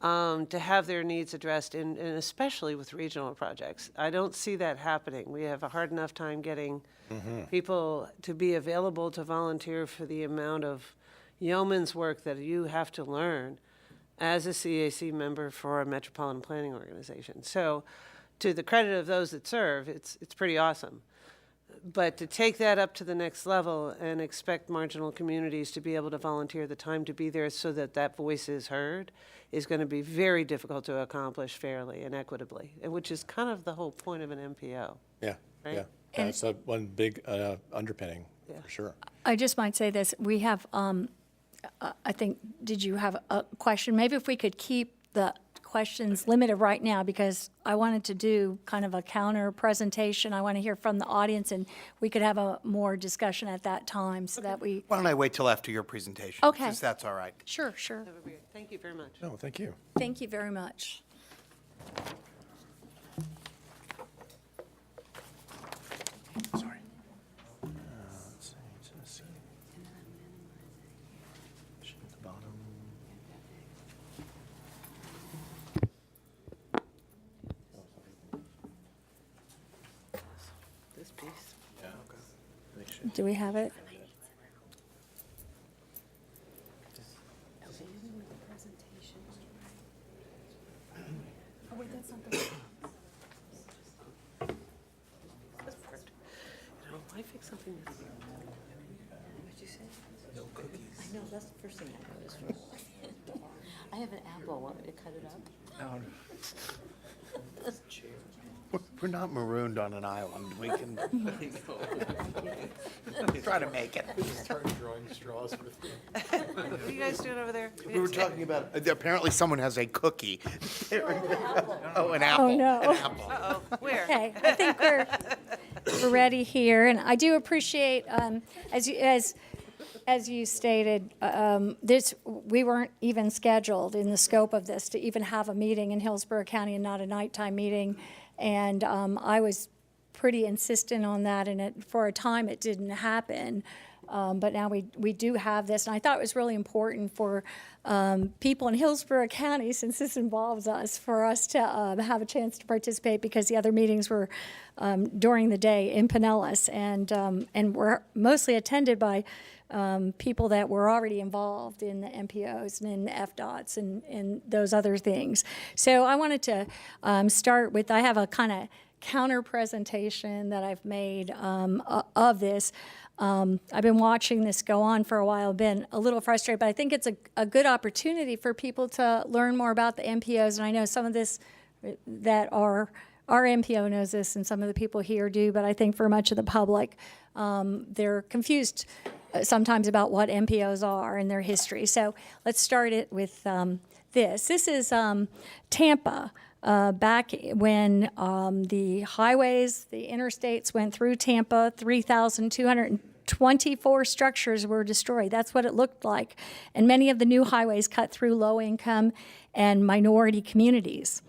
to have their needs addressed, and especially with regional projects. I don't see that happening. We have a hard enough time getting people to be available to volunteer for the amount of yeoman's work that you have to learn as a CAC member for a metropolitan planning organization. So, to the credit of those that serve, it's pretty awesome. But to take that up to the next level and expect marginal communities to be able to volunteer the time to be there so that that voice is heard is going to be very difficult to accomplish fairly and equitably, which is kind of the whole point of an MPO. Yeah, right? Yeah. That's one big underpinning, for sure. I just might say this. We have, I think, did you have a question? Maybe if we could keep the questions limited right now, because I wanted to do kind of a counter presentation. I want to hear from the audience, and we could have a more discussion at that time so that we... Why don't I wait till after your presentation? Okay. Since that's all right. Sure, sure. Thank you very much. No, thank you. Thank you very much. Sorry. This piece. Do we have it? I fix something that's... What'd you say? No cookies. I know, that's the first thing I noticed. I have an apple. Want me to cut it up? We're not marooned on an island. We can try to make it. Start drawing straws with What are you guys doing over there? We were talking about, apparently someone has a cookie. Oh, an apple. Oh, no. An apple. Uh-oh, where? Okay, I think we're ready here, and I do appreciate, as you stated, we weren't even scheduled in the scope of this to even have a meeting in Hillsborough County and not a nighttime meeting, and I was pretty insistent on that, and for a time it didn't happen. But now we do have this, and I thought it was really important for people in Hillsborough County, since this involves us, for us to have a chance to participate, because the other meetings were during the day in Pinellas, and were mostly attended by people that were already involved in the MPOs and in the FDOTs and those other things. So I wanted to start with, I have a kind of counter presentation that I've made of this. I've been watching this go on for a while, been a little frustrated, but I think it's a good opportunity for people to learn more about the MPOs. And I know some of this that our MPO knows this, and some of the people here do, but I think for much of the public, they're confused sometimes about what MPOs are and their history. So let's start it with this. This is Tampa. Back when the highways, the interstates went through Tampa, 3,224 structures were destroyed. That's what it looked like. And many of the new highways cut through low-income and minority communities.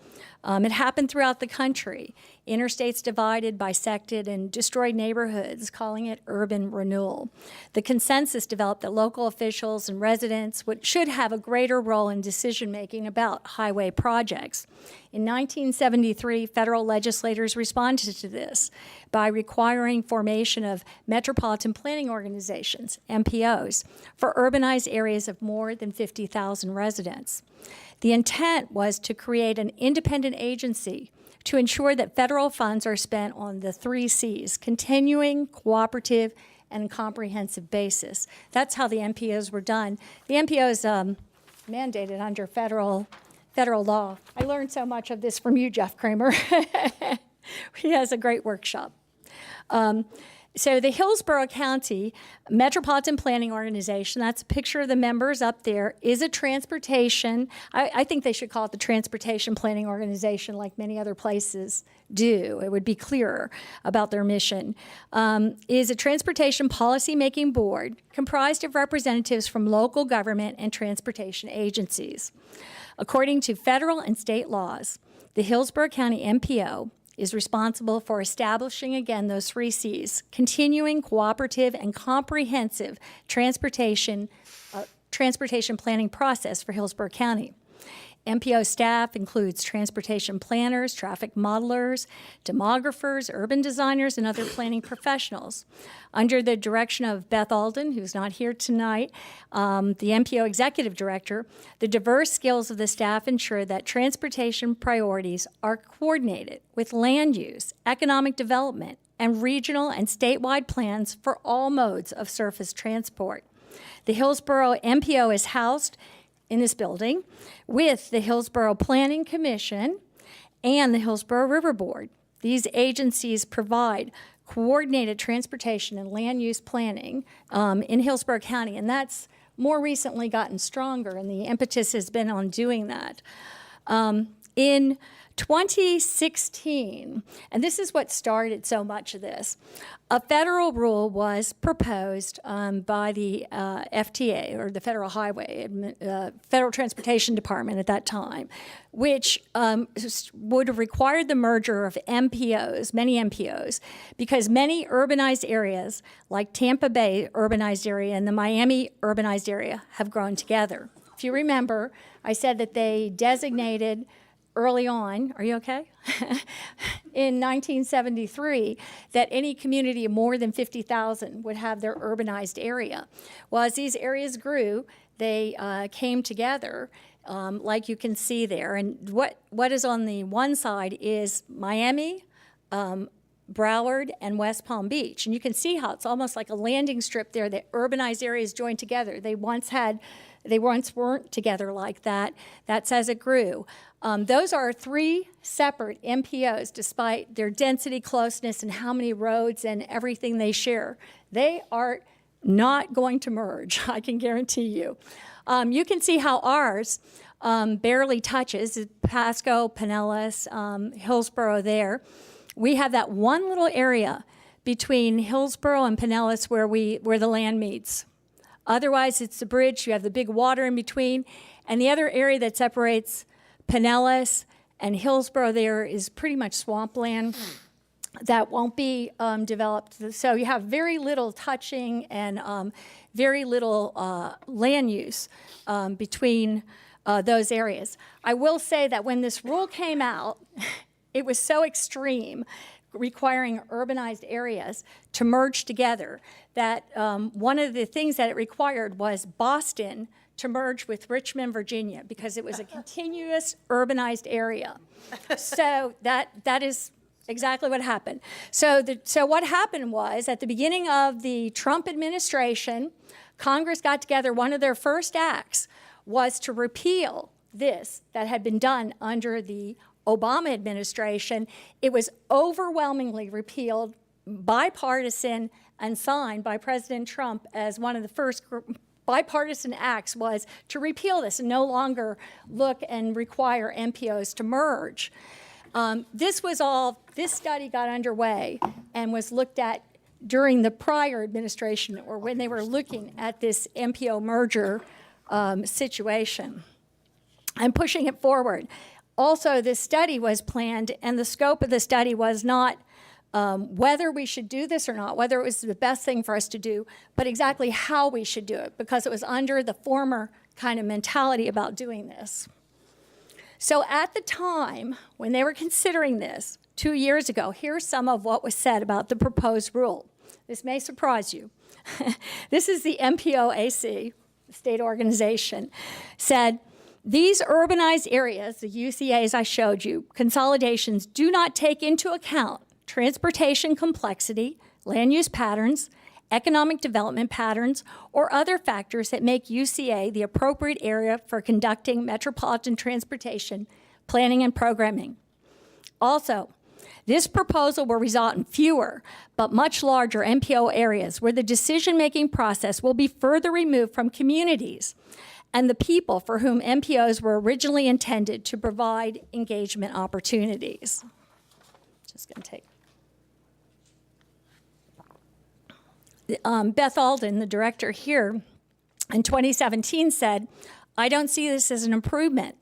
It happened throughout the country. Interstates divided, bisected, and destroyed neighborhoods, calling it urban renewal. The consensus developed that local officials and residents should have a greater role in decision-making about highway projects. In 1973, federal legislators responded to this by requiring formation of metropolitan planning organizations, MPOs, for urbanized areas of more than 50,000 residents. The intent was to create an independent agency to ensure that federal funds are spent on the 3 C's, continuing, cooperative, and comprehensive basis. That's how the MPOs were done. The MPOs mandated under federal law. I learned so much of this from you, Jeff Kramer. He has a great workshop. So the Hillsborough County Metropolitan Planning Organization, that's a picture of the members up there, is a transportation, I think they should call it the Transportation Planning Organization like many other places do. It would be clearer about their mission. Is a transportation policy-making board comprised of representatives from local government and transportation agencies. According to federal and state laws, the Hillsborough County MPO is responsible for establishing, again, those 3 C's, continuing, cooperative, and comprehensive transportation planning process for Hillsborough County. MPO staff includes transportation planners, traffic modelers, demographers, urban designers, and other planning professionals. Under the direction of Beth Alden, who's not here tonight, the MPO executive director, the diverse skills of the staff ensure that transportation priorities are coordinated with land use, economic development, and regional and statewide plans for all modes of surface transport. The Hillsborough MPO is housed in this building with the Hillsborough Planning Commission and the Hillsborough River Board. These agencies provide coordinated transportation and land use planning in Hillsborough County, and that's more recently gotten stronger, and the impetus has been on doing that. In 2016, and this is what started so much of this, a federal rule was proposed by the FTA, or the Federal Federal Transportation Department at that time, which would have required the merger of MPOs, many MPOs, because many urbanized areas, like Tampa Bay urbanized area and the Miami urbanized area, have grown together. If you remember, I said that they designated early on, are you okay? In 1973, that any community of more than 50,000 would have their urbanized area. Well, as these areas grew, they came together, like you can see there. And what is on the one side is Miami, Broward, and West Palm Beach. And you can see how it's almost like a landing strip there that urbanized areas joined together. They once weren't together like that. That's as it grew. Those are 3 separate MPOs, despite their density, closeness, and how many roads and everything they share. They are not going to merge, I can guarantee you. You can see how ours barely touches, Pasco, Pinellas, Hillsborough there. We have that one little area between Hillsborough and Pinellas where the land meets. Otherwise, it's the bridge. You have the big water in between. And the other area that separates Pinellas and Hillsborough there is pretty much swampland that won't be developed. So you have very little touching and very little land use between those areas. I will say that when this rule came out, it was so extreme, requiring urbanized areas to merge together, that one of the things that it required was Boston to merge with Richmond, Virginia, because it was a continuous urbanized area. So that is exactly what happened. So what happened was, at the beginning of the Trump administration, Congress got together. One of their first acts was to repeal this that had been done under the Obama administration. It was overwhelmingly repealed, bipartisan, and signed by President Trump as one of the first bipartisan acts was to repeal this and no longer look and require MPOs to merge. This study got underway and was looked at during the prior administration, or when they were looking at this MPO merger situation. and pushing it forward. Also, this study was planned, and the scope of the study was not whether we should do this or not, whether it was the best thing for us to do, but exactly how we should do it, because it was under the former kind of mentality about doing this. So at the time, when they were considering this 2 years ago, here's some of what was said about the proposed rule. This may surprise you. This is the MPO-AC, the state organization, said, these urbanized areas, the UCAs I showed you, consolidations do not take into account transportation complexity, land use patterns, economic development patterns, or other factors that make UCA the appropriate area for conducting metropolitan transportation planning and programming. Also, this proposal will result in fewer but much larger MPO areas where the decision-making process will be further removed from communities and the people for whom MPOs were originally intended to provide engagement opportunities. Just going to take. Beth Alden, the director here, in 2017 said, I don't see this as an improvement.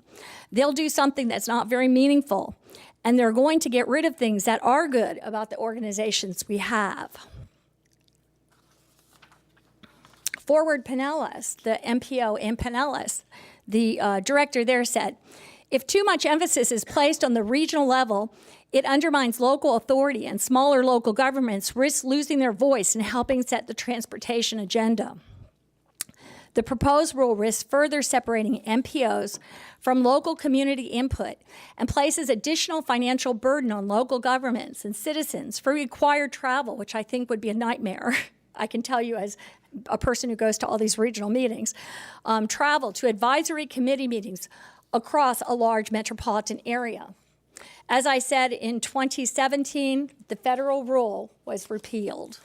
They'll do something that's not very meaningful, and they're going to get rid of things that are good about the organizations we have. Forward Pinellas, the MPO in Pinellas, the director there said, if too much emphasis is placed on the regional level, it undermines local authority, and smaller local governments risk losing their voice in helping set the transportation agenda. The proposed rule risks further separating MPOs from local community input and places additional financial burden on local governments and citizens for required travel, which I think would be a nightmare. I can tell you as a person who goes to all these regional meetings, travel to advisory committee meetings across a large metropolitan area. As I said, in 2017, the federal rule was repealed.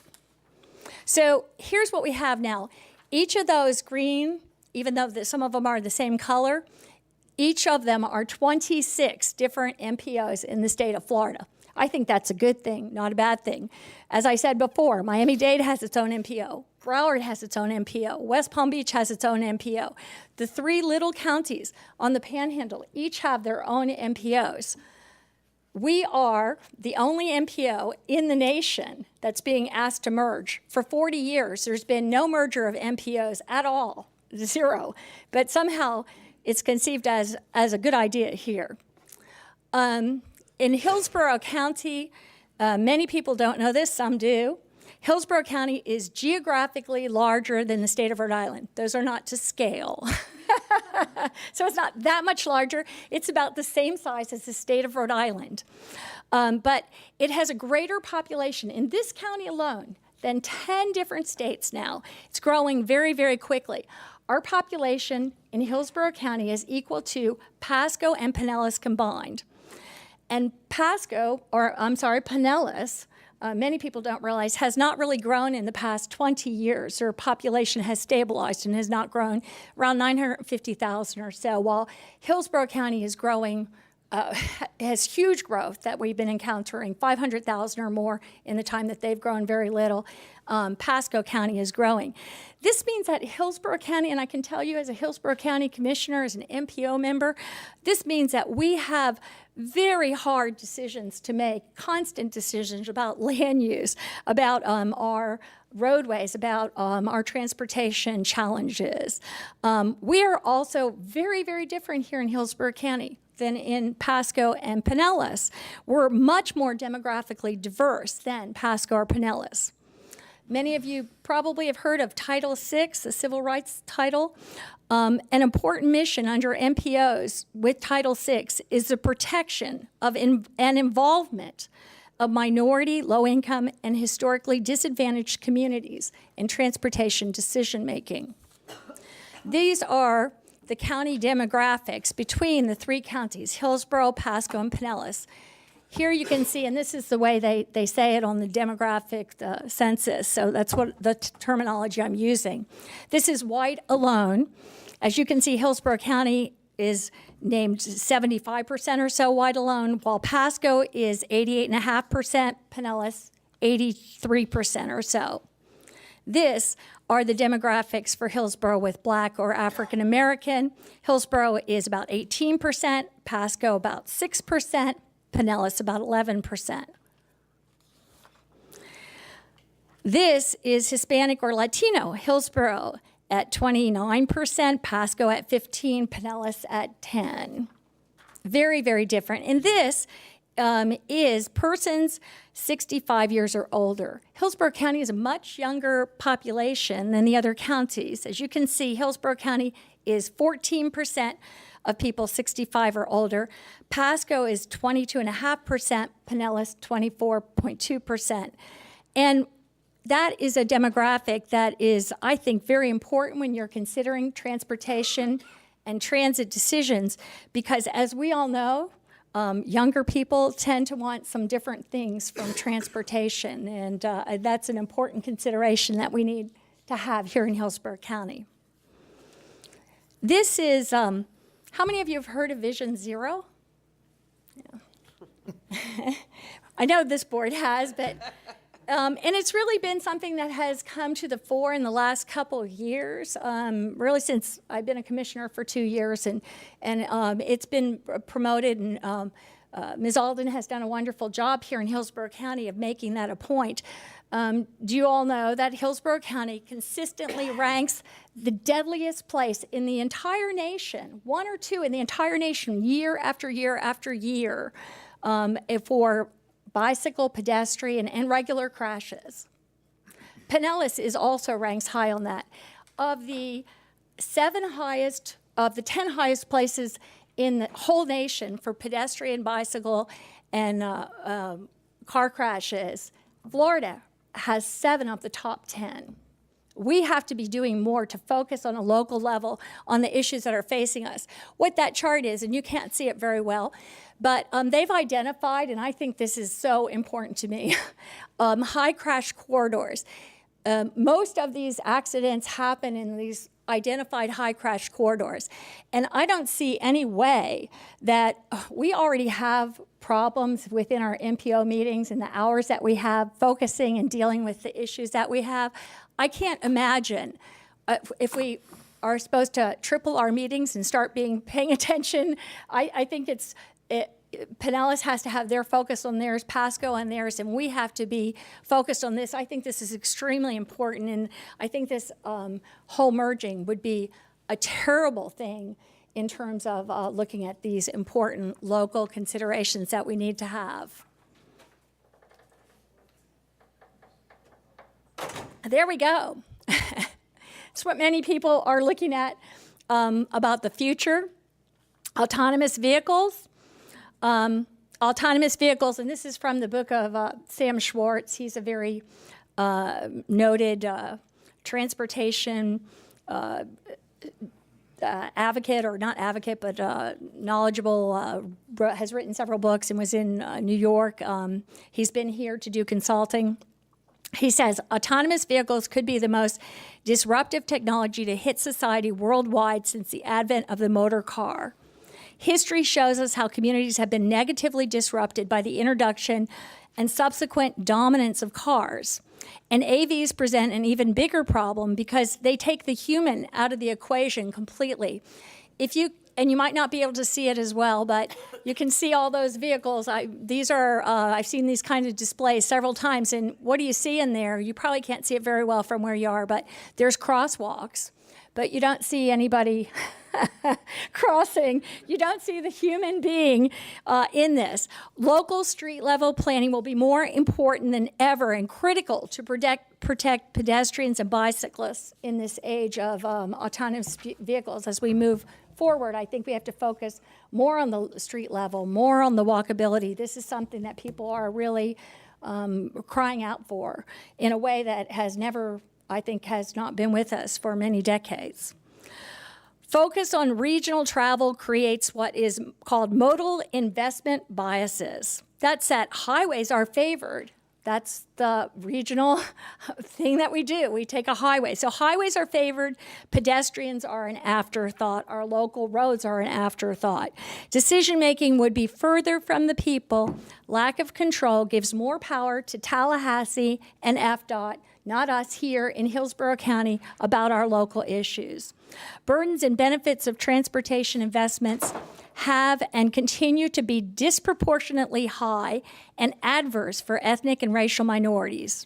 So here's what we have now. Each of those green, even though some of them are the same color, each of them are 26 different MPOs in the state of Florida. I think that's a good thing, not a bad thing. As I said before, Miami-Dade has its own MPO. Broward has its own MPO. West Palm Beach has its own MPO. The 3 little counties on the Panhandle each have their own MPOs. We are the only MPO in the nation that's being asked to merge. For 40 years, there's been no merger of MPOs at all, 0. But somehow it's conceived as a good idea here. In Hillsborough County, many people don't know this, some do. Hillsborough County is geographically larger than the state of Rhode Island. Those are not to scale. So it's not that much larger. It's about the same size as the state of Rhode Island. But it has a greater population in this county alone than 10 different states now. It's growing very, very quickly. Our population in Hillsborough County is equal to Pasco and Pinellas combined. And Pinellas, many people don't realize, has not really grown in the past 20 years. Their population has stabilized and has not grown, around 950,000 or so, while Hillsborough County is growing, has huge growth that we've been encountering, 500,000 or more in the time that they've grown very little. Pasco County is growing. This means that Hillsborough County, and I can tell you as a Hillsborough County Commissioner, as an MPO member, this means that we have very hard decisions to make, constant decisions about land use, about our roadways, about our transportation challenges. We are also very, very different here in Hillsborough County than in Pasco and Pinellas. We're much more demographically diverse than Pasco or Pinellas. Many of you probably have heard of Title VI, the civil rights title. An important mission under MPOs with Title VI is the protection of and involvement of minority, low-income, and historically disadvantaged communities in transportation decision-making. These are the county demographics between the 3 counties, Hillsborough, Pasco, and Pinellas. Here you can see, and this is the way they say it on the demographic census, so that's what the terminology I'm using. This is white alone. As you can see, Hillsborough County is named 75% or so white alone, while Pasco is 88.5%, Pinellas 83% or so. This are the demographics for Hillsborough with Black or African American. Hillsborough is about 18%, Pasco about 6%, Pinellas about 11%. This is Hispanic or Latino. Hillsborough at 29%, Pasco at 15%, Pinellas at 10%. Very, very different. And this is persons 65 years or older. Hillsborough County is a much younger population than the other counties. As you can see, Hillsborough County is 14% of people 65 or older. Pasco is 22.5%, Pinellas 24.2%. And that is a demographic that is, I think, very important when you're considering transportation and transit decisions, because as we all know, younger people tend to want some different things from transportation, and that's an important consideration that we need to have here in Hillsborough County. This is, how many of you have heard of Vision Zero? Yeah. I know this board has, but and it's really been something that has come to the fore in the last couple of years, really since I've been a commissioner for 2 years, and it's been promoted, and Ms. Alden has done a wonderful job here in Hillsborough County of making that a point. Do you all know that Hillsborough County consistently ranks the deadliest place in the entire nation, one or two in the entire nation, year after year after year, for bicycle, pedestrian, and regular crashes? Pinellas is also ranks high on that. Of the 10 highest places in the whole nation for pedestrian, bicycle, and car crashes, Florida has 7 of the top 10. We have to be doing more to focus on a local level on the issues that are facing us. What that chart is, and you can't see it very well, but they've identified, and I think this is so important to me, high crash corridors. Most of these accidents happen in these identified high crash corridors. And I don't see any way that we already have problems within our MPO meetings and the hours that we have focusing and dealing with the issues that we have. I can't imagine if we are supposed to triple our meetings and start paying attention. I think Pinellas has to have their focus on theirs, Pasco on theirs, and we have to be focused on this. I think this is extremely important, and I think this whole merging would be a terrible thing in terms of looking at these important local considerations that we need to have. There we go. It's what many people are looking at about the future. Autonomous vehicles. Autonomous vehicles, and this is from the book of Sam Schwartz. He's a very noted transportation advocate, or not advocate, but knowledgeable, has written several books and was in New York. He's been here to do consulting. He says, autonomous vehicles could be the most disruptive technology to hit society worldwide since the advent of the motor car. History shows us how communities have been negatively disrupted by the introduction and subsequent dominance of cars. And AVs present an even bigger problem because they take the human out of the equation completely. And you might not be able to see it as well, but you can see all those vehicles. I've seen these kinds of displays several times, and what do you see in there? You probably can't see it very well from where you are, but there's crosswalks, but you don't see anybody crossing. You don't see the human being in this. Local street level planning will be more important than ever and critical to protect pedestrians and bicyclists in this age of autonomous vehicles. As we move forward, I think we have to focus more on the street level, more on the walkability. This is something that people are really crying out for in a way that has not been with us for many decades. Focus on regional travel creates what is called modal investment biases. That's that highways are favored. That's the regional thing that we do. We take a highway. So highways are favored, pedestrians are an afterthought, our local roads are an afterthought. Decision-making would be further from the people. Lack of control gives more power to Tallahassee and FDOT, not us here in Hillsborough County, about our local issues. Burdens and benefits of transportation investments have and continue to be disproportionately high and adverse for ethnic and racial minorities.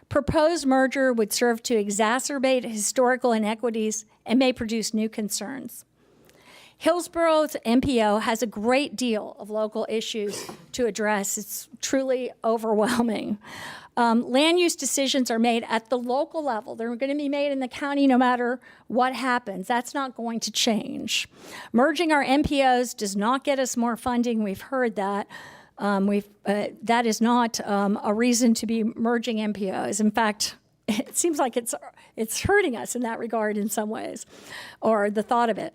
Proposed merger would serve to exacerbate historical inequities and may produce new concerns. Hillsborough's MPO has a great deal of local issues to address. It's truly overwhelming. Land use decisions are made at the local level. They're going to be made in the county no matter what happens. That's not going to change. Merging our MPOs does not get us more funding. We've heard that. That is not a reason to be merging MPOs. In fact, it seems like it's hurting us in that regard in some ways, or the thought of it.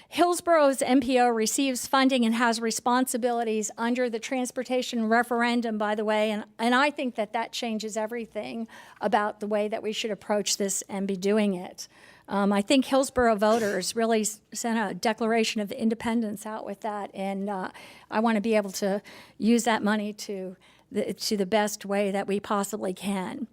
Hillsborough's MPO receives funding and has responsibilities under the transportation referendum, by the way, and I think that changes everything about the way that we should approach this and be doing it. I think Hillsborough voters really sent a declaration of independence out with that, and I want to be able to use that money to the best way that we possibly can.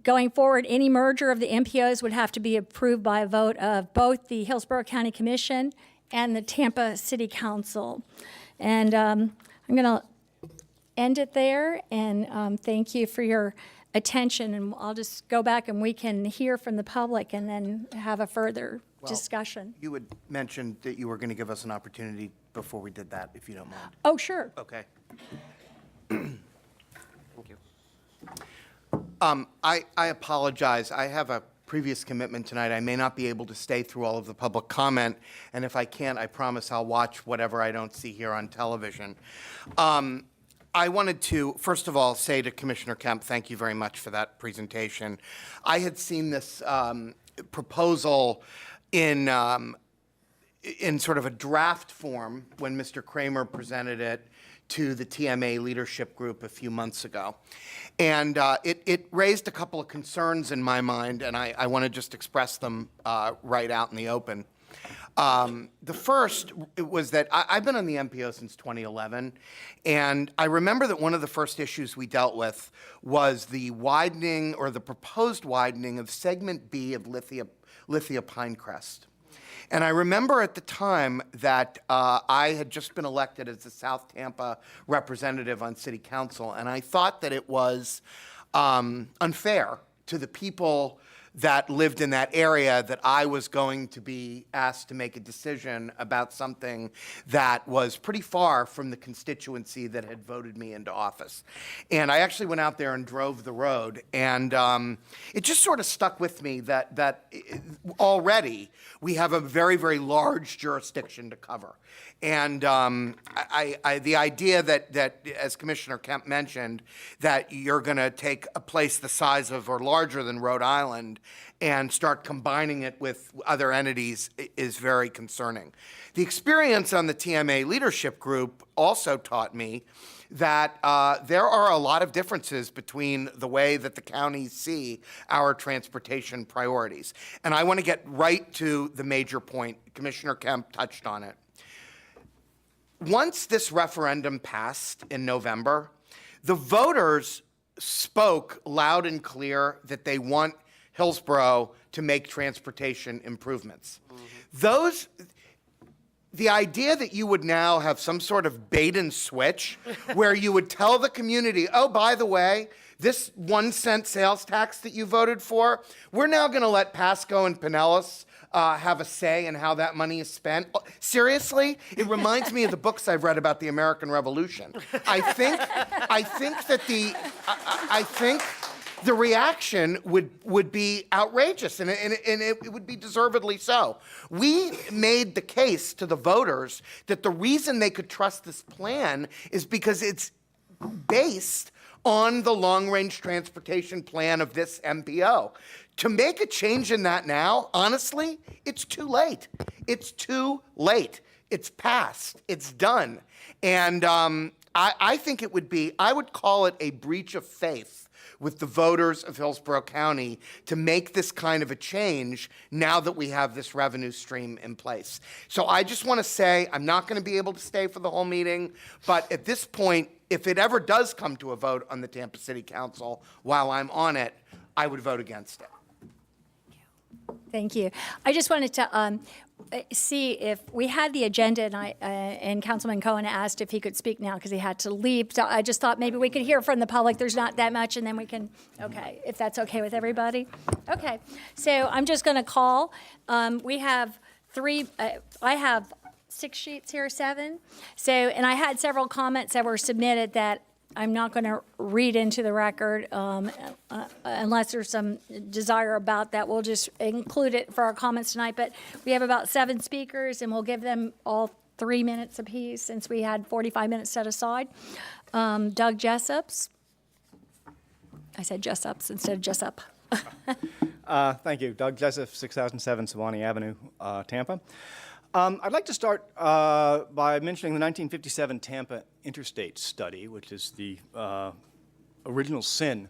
Going forward, any merger of the MPOs would have to be approved by a vote of both the Hillsborough County Commission and the Tampa City Council. And I'm going to end it there, and thank you for your attention, and I'll just go back and we can hear from the public and then have a further discussion. You had mentioned that you were going to give us an opportunity before we did that, if you don't mind. Oh, sure. Okay. Thank you. I apologize. I have a previous commitment tonight. I may not be able to stay through all of the public comment, and if I can't, I promise I'll watch whatever I don't see here on television. I wanted to, first of all, say to Commissioner Kemp, thank you very much for that presentation. I had seen this proposal in sort of a draft form when Mr. Kramer presented it to the TMA leadership group a few months ago. And it raised a couple of concerns in my mind, and I want to just express them right out in the open. The first was that I've been on the MPO since 2011, and I remember that one of the first issues we dealt with was the widening, or the proposed widening, of Segment B of Lithia Pinecrest. And I remember at the time that I had just been elected as the South Tampa representative on City Council, and I thought that it was unfair to the people that lived in that area that I was going to be asked to make a decision about something that was pretty far from the constituency that had voted me into office. And I actually went out there and drove the road, and it just sort of stuck with me that already we have a very, very large jurisdiction to cover. And the idea that, as Commissioner Kemp mentioned, that you're going to take a place the size of or larger than Rhode Island and start combining it with other entities is very concerning. The experience on the TMA leadership group also taught me that there are a lot of differences between the way that the counties see our transportation priorities. And I want to get right to the major point. Commissioner Kemp touched on it. Once this referendum passed in November, the voters spoke loud and clear that they want Hillsborough to make transportation improvements. The idea that you would now have some sort of bait and switch where you would tell the community, oh, by the way, this 1 cent sales tax that you voted for, we're now going to let Pasco and Pinellas have a say in how that money is spent. Seriously, it reminds me of the books I've read about the American Revolution. I think the reaction would be outrageous, and it would be deservedly so. We made the case to the voters that the reason they could trust this plan is because it's based on the long-range transportation plan of this MPO. To make a change in that now, honestly, it's too late. It's too late. It's past. It's done. And I think it would be, I would call it a breach of faith with the voters of Hillsborough County to make this kind of a change now that we have this revenue stream in place. So I just want to say, I'm not going to be able to stay for the whole meeting, but at this point, if it ever does come to a vote on the Tampa City Council while I'm on it, I would vote against it. Thank you. I just wanted to see if we had the agenda, and Councilman Cohen asked if he could speak now because he had to leave. So I just thought maybe we could hear from the public. There's not that much, and then we can, okay, if that's okay with everybody. Okay, so I'm just going to call. We have I have 6 sheets here, 7. So, and I had several comments that were submitted that I'm not going to read into the record unless there's some desire about that. We'll just include it for our comments tonight. But we have about 7 speakers, and we'll give them all 3 minutes apiece since we had 45 minutes set aside. Doug Jessups. I said Jessups instead of Jessup. Thank you. Doug Jessup, 6007 Sewanee Avenue, Tampa. I'd like to start by mentioning the 1957 Tampa Interstate Study, which is the original sin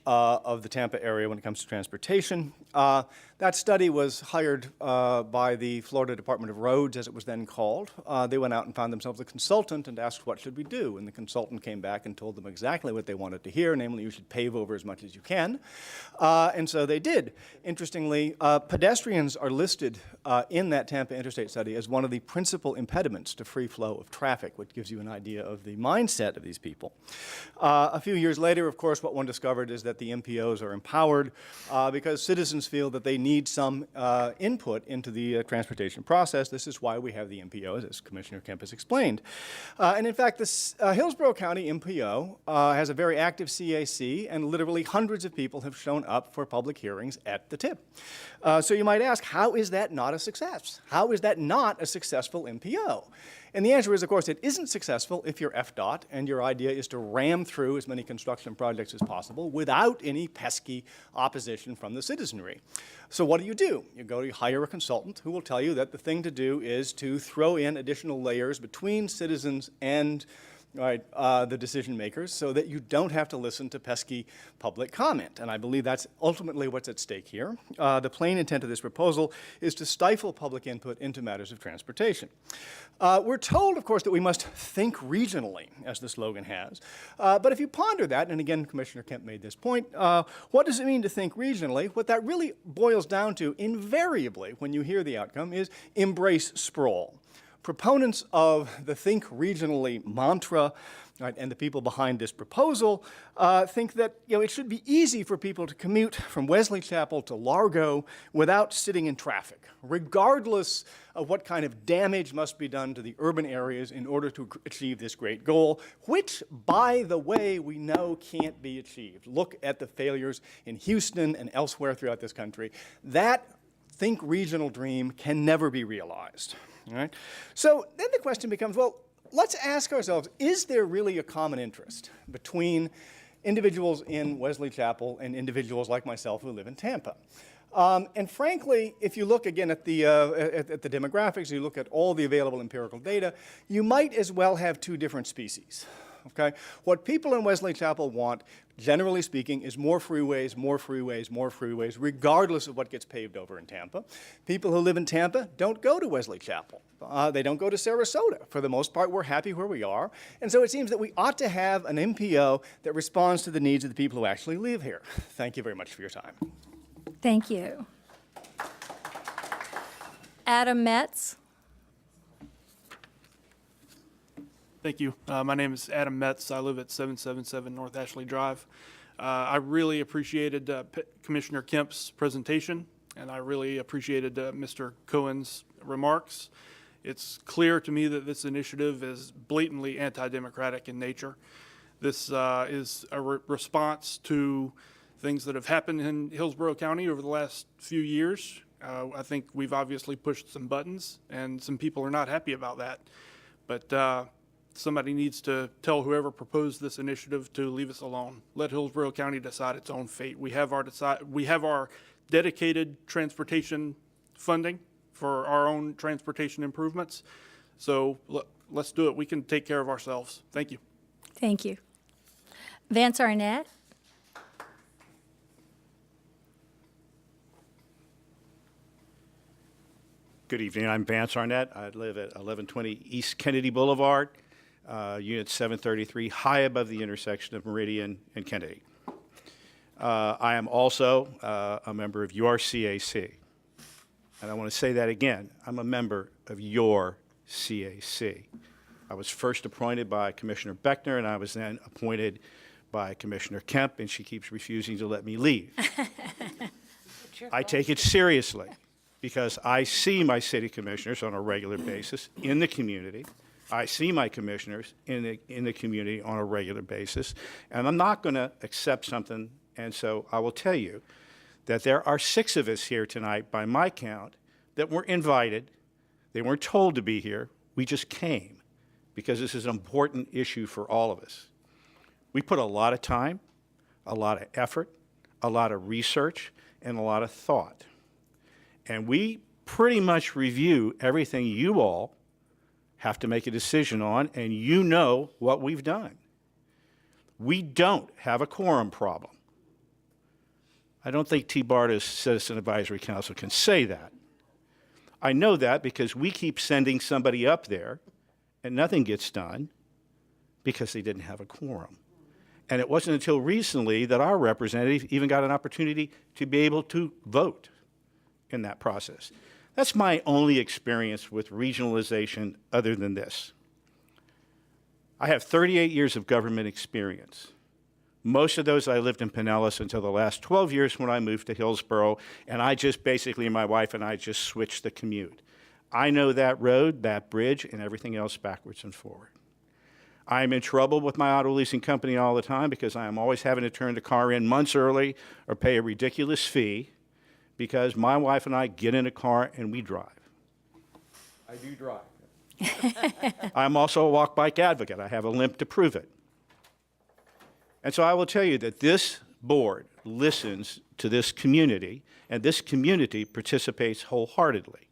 of the Tampa area when it comes to transportation. That study was hired by the Florida Department of Roads, as it was then called. They went out and found themselves a consultant and asked, what should we do? And the consultant came back and told them exactly what they wanted to hear, namely, you should pave over as much as you can. And so they did. Interestingly, pedestrians are listed in that Tampa Interstate Study as one of the principal impediments to free flow of traffic, which gives you an idea of the mindset of these people. A few years later, of course, what one discovered is that the MPOs are empowered because citizens feel that they need some input into the transportation process. This is why we have the MPOs, as Commissioner Kemp has explained. And in fact, this Hillsborough County MPO has a very active CAC, and literally hundreds of people have shown up for public hearings at the tip. So you might ask, how is that not a success? How is that not a successful MPO? And the answer is, of course, it isn't successful if you're FDOT and your idea is to ram through as many construction projects as possible without any pesky opposition from the citizenry. So what do? You go to hire a consultant who will tell you that the thing to do is to throw in additional layers between citizens and the decision makers so that you don't have to listen to pesky public comment. And I believe that's ultimately what's at stake here. The plain intent of this proposal is to stifle public input into matters of transportation. We're told, of course, that we must think regionally, as the slogan has. But if you ponder that, and again, Commissioner Kemp made this point, what does it mean to think regionally? What that really boils down to, invariably, when you hear the outcome, is embrace sprawl. Proponents of the think regionally mantra, right, and the people behind this proposal think that it should be easy for people to commute from Wesley Chapel to Largo without sitting in traffic, regardless of what kind of damage must be done to the urban areas in order to achieve this great goal, which, by the way, we know can't be achieved. Look at the failures in Houston and elsewhere throughout this country. That think regional dream can never be realized. All right? So then the question becomes, well, let's ask ourselves, is there really a common interest between individuals in Wesley Chapel and individuals like myself who live in Tampa? And frankly, if you look again at the demographics, you look at all the available empirical data, you might as well have 2 different species. Okay? What people in Wesley Chapel want, generally speaking, is more freeways, more freeways, more freeways, regardless of what gets paved over in Tampa. People who live in Tampa don't go to Wesley Chapel. They don't go to Sarasota. For the most part, we're happy where we are. And so it seems that we ought to have an MPO that responds to the needs of the people who actually live here. Thank you very much for your time. Thank you. Adam Metz. Thank you. My name is Adam Metz. I live at 777 North Ashley Drive. I really appreciated Commissioner Kemp's presentation, and I really appreciated Mr. Cohen's remarks. It's clear to me that this initiative is blatantly anti-democratic in nature. This is a response to things that have happened in Hillsborough County over the last few years. I think we've obviously pushed some buttons, and some people are not happy about that. But somebody needs to tell whoever proposed this initiative to leave us alone. Let Hillsborough County decide its own fate. We have our dedicated transportation funding for our own transportation improvements. So let's do it. We can take care of ourselves. Thank you. Thank you. Vance Arnett. Good evening. I'm Vance Arnett. I live at 1120 East Kennedy Boulevard, Unit 733, high above the intersection of Meridian and Kennedy. I am also a member of your CAC. And I want to say that again. I'm a member of your CAC. I was first appointed by Commissioner Beckner, and I was then appointed by Commissioner Kemp, and she keeps refusing to let me leave. I take it seriously because I see my city commissioners on a regular basis in the community. I see my commissioners in the community on a regular basis, and I'm not going to accept something. And so I will tell you that there are 6 of us here tonight, by my count, that were invited. They weren't told to be here. We just came because this is an important issue for all of us. We put a lot of time, a lot of effort, a lot of research, and a lot of thought. And we pretty much review everything you all have to make a decision on, and you know what we've done. We don't have a quorum problem. I don't think T-BARTA's Citizen Advisory Council can say that. I know that because we keep sending somebody up there and nothing gets done because they didn't have a quorum. And it wasn't until recently that our representative even got an opportunity to be able to vote in that process. That's my only experience with regionalization other than this. I have 38 years of government experience. Most of those I lived in Pinellas until the last 12 years when I moved to Hillsborough, and I just basically, my wife and I just switched the commute. I know that road, that bridge, and everything else backwards and forward. I am in trouble with my auto leasing company all the time because I am always having to turn the car in months early or pay a ridiculous fee because my wife and I get in a car and we drive. I do drive. I'm also a walk bike advocate. I have a limp to prove it. And so I will tell you that this board listens to this community, and this community participates wholeheartedly.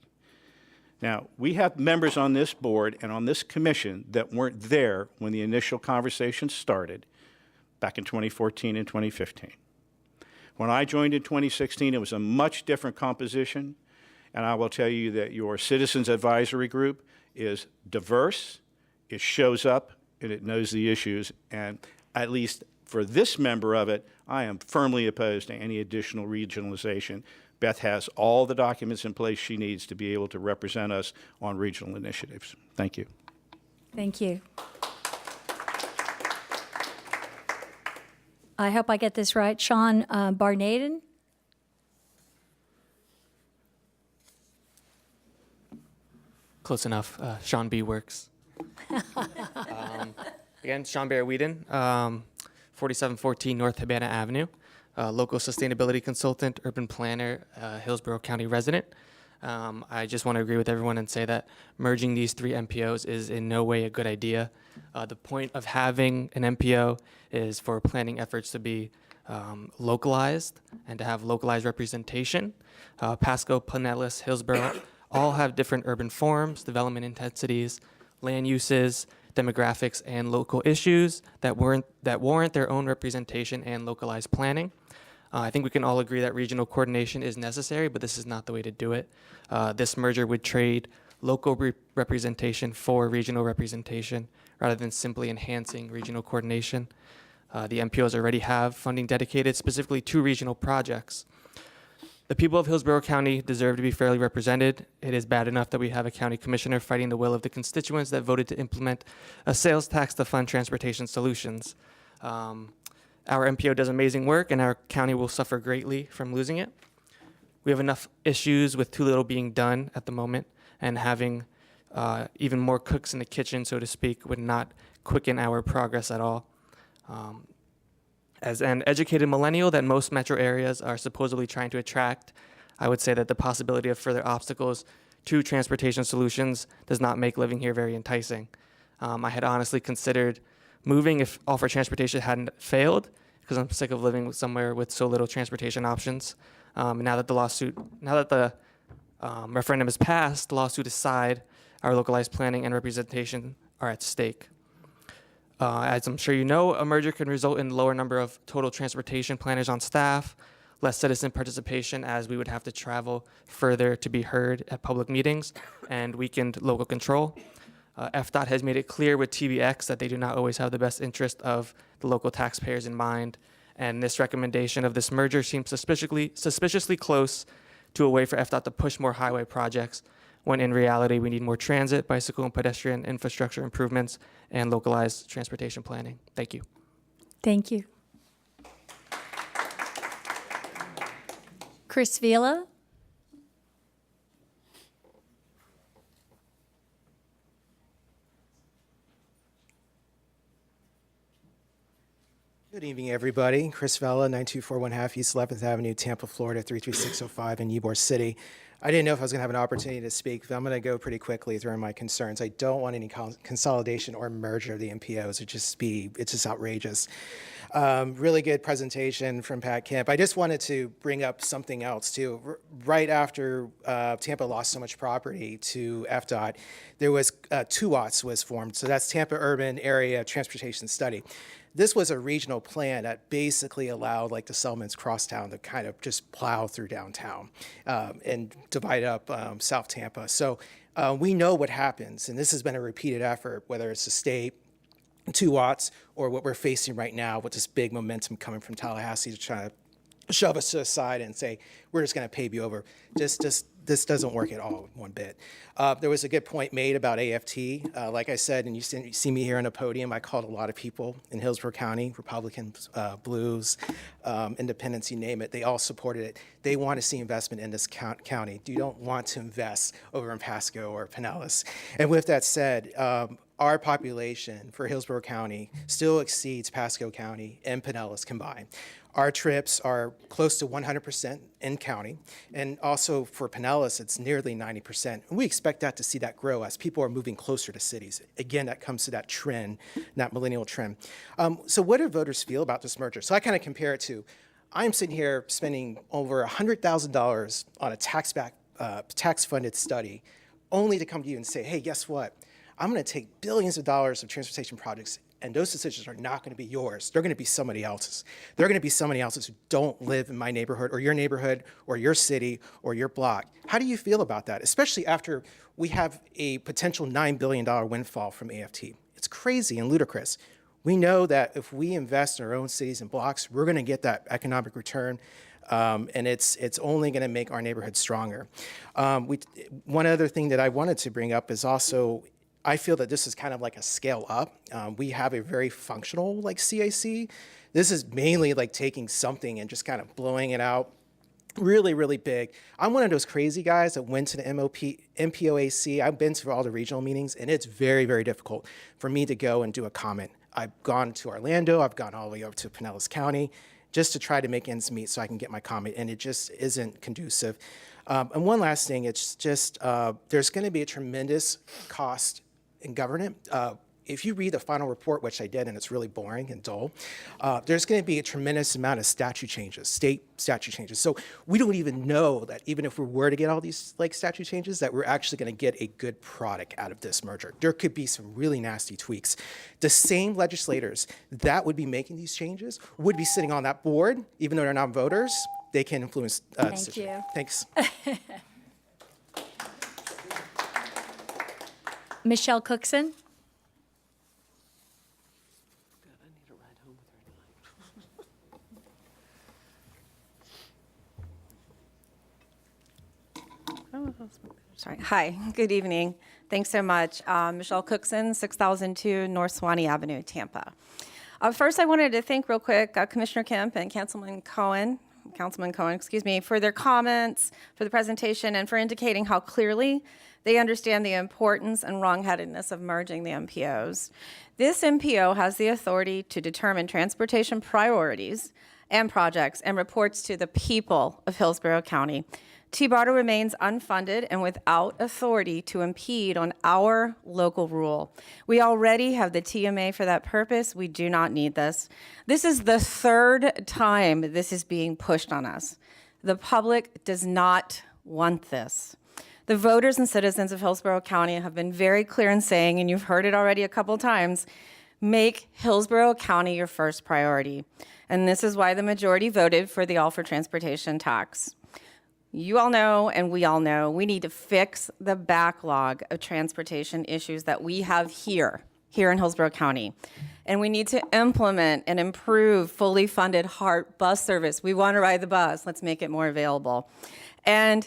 Now, we have members on this board and on this commission that weren't there when the initial conversation started back in 2014 and 2015. When I joined in 2016, it was a much different composition, and I will tell you that your Citizens Advisory Group is diverse, it shows up, and it knows the issues, and at least for this member of it, I am firmly opposed to any additional regionalization. Beth has all the documents in place she needs to be able to represent us on regional initiatives. Thank you. Thank you. I hope I get this right. Sean Barnaden? Close enough. Sean B. works. Again, Sean Bear Whedon, 4714 North Habana Avenue, local sustainability consultant, urban planner, Hillsborough County resident. I just want to agree with everyone and say that merging these 3 MPOs is in no way a good idea. The point of having an MPO is for planning efforts to be localized and to have localized representation. Pasco, Pinellas, Hillsborough all have different urban forms, development intensities, land uses, demographics, and local issues that warrant their own representation and localized planning. I think we can all agree that regional coordination is necessary, but this is not the way to do it. This merger would trade local representation for regional representation rather than simply enhancing regional coordination. The MPOs already have funding dedicated specifically to regional projects. The people of Hillsborough County deserve to be fairly represented. It is bad enough that we have a county commissioner fighting the will of the constituents that voted to implement a sales tax to fund transportation solutions. Our MPO does amazing work, and our county will suffer greatly from losing it. We have enough issues with too little being done at the moment, and having even more cooks in the kitchen, so to speak, would not quicken our progress at all. As an educated millennial that most metro areas are supposedly trying to attract, I would say that the possibility of further obstacles to transportation solutions does not make living here very enticing. I had honestly considered moving if Offer Transportation hadn't failed, because I'm sick of living somewhere with so little transportation options. Now that the referendum is passed, the lawsuit aside, our localized planning and representation are at stake. As I'm sure you know, a merger can result in lower number of total transportation planners on staff, less citizen participation as we would have to travel further to be heard at public meetings, and weakened local control. FDOT has made it clear with TBX that they do not always have the best interest of the local taxpayers in mind, And this recommendation of this merger seems suspiciously close to a way for FDOT to push more highway projects, when in reality we need more transit, bicycle, and pedestrian infrastructure improvements and localized transportation planning. Thank you. Thank you. Chris Vila. Good evening, everybody. Chris Vela, 9241 East 11th Avenue, Tampa, Florida, 33605 in Ybor City. I didn't know if I was going to have an opportunity to speak, but I'm going to go pretty quickly through my concerns. I don't want any consolidation or merger of the MPOs. It's just outrageous. Really good presentation from Pat Kemp. I just wanted to bring up something else, too. Right after Tampa lost so much property to FDOT, there was TUATS was formed. So that's Tampa Urban Area Transportation Study. This was a regional plan that basically allowed like the settlements crosstown to kind of just plow through downtown and divide up South Tampa. So we know what happens, and this has been a repeated effort, whether it's the state, 2 watts, or what we're facing right now with this big momentum coming from Tallahassee to try to shove us to the side and say, we're just going to pave you over. This doesn't work at all, one bit. There was a good point made about AFT. Like I said, and you see me here on a podium, I called a lot of people in Hillsborough County, Republicans, Blues, Independents, you name it. They all supported it. They want to see investment in this county. You don't want to invest over in Pasco or Pinellas. And with that said, our population for Hillsborough County still exceeds Pasco County and Pinellas combined. Our trips are close to 100% in county, and also for Pinellas, it's nearly 90%. And we expect that to see that grow as people are moving closer to cities. Again, that comes to that trend, that millennial trend. So what do voters feel about this merger? So I kind of compare it to, I'm sitting here spending over $100,000 on a tax-funded study, only to come to you and say, hey, guess what? I'm going to take billions of dollars of transportation projects, and those decisions are not going to be yours. They're going to be somebody else's. They're going to be somebody else's who don't live in my neighborhood or your city or your block. How do you feel about that, especially after we have a potential $9 billion windfall from AFT? It's crazy and ludicrous. We know that if we invest in our own cities and blocks, we're going to get that economic return. And it's only going to make our neighborhood stronger. One other thing that I wanted to bring up is also, I feel that this is kind of like a scale up. We have a very functional like CAC. This is mainly like taking something and just kind of blowing it out really, really big. I'm one of those crazy guys that went to the MPOAC. I've been to all the regional meetings, and it's very, very difficult for me to go and do a comment. I've gone to Orlando. I've gone all the way over to Pinellas County just to try to make ends meet so I can get my comment, and it just isn't conducive. And one last thing, it's just there's going to be a tremendous cost in government. If you read the final report, which I did, and it's really boring and dull, there's going to be a tremendous amount of statute changes, state statute changes. So we don't even know that even if we were to get all these like statute changes, that we're actually going to get a good product out of this merger. There could be some really nasty tweaks. The same legislators that would be making these changes would be sitting on that board, even though they're not voters. They can influence decisions. Thank you. Thanks. Michelle Cookson. Sorry. Hi, good evening. Thanks so much. Michelle Cookson, 6002 North Swanee Avenue, Tampa. First, I wanted to thank real quick Commissioner Kemp and Councilman Cohen, for their comments, for the presentation, and for indicating how clearly they understand the importance and wrongheadedness of merging the MPOs. This MPO has the authority to determine transportation priorities and projects and reports to the people of Hillsborough County. T-BARTA remains unfunded and without authority to impede on our local rule. We already have the TMA for that purpose. We do not need this. This is the third time this is being pushed on us. The public does not want this. The voters and citizens of Hillsborough County have been very clear in saying, and you've heard it already a couple times, make Hillsborough County your first priority. And this is why the majority voted for the All for Transportation tax. You all know, and we all know, we need to fix the backlog of transportation issues that we have here here in Hillsborough County. And we need to implement and improve fully funded HART bus service. We want to ride the bus. Let's make it more available. And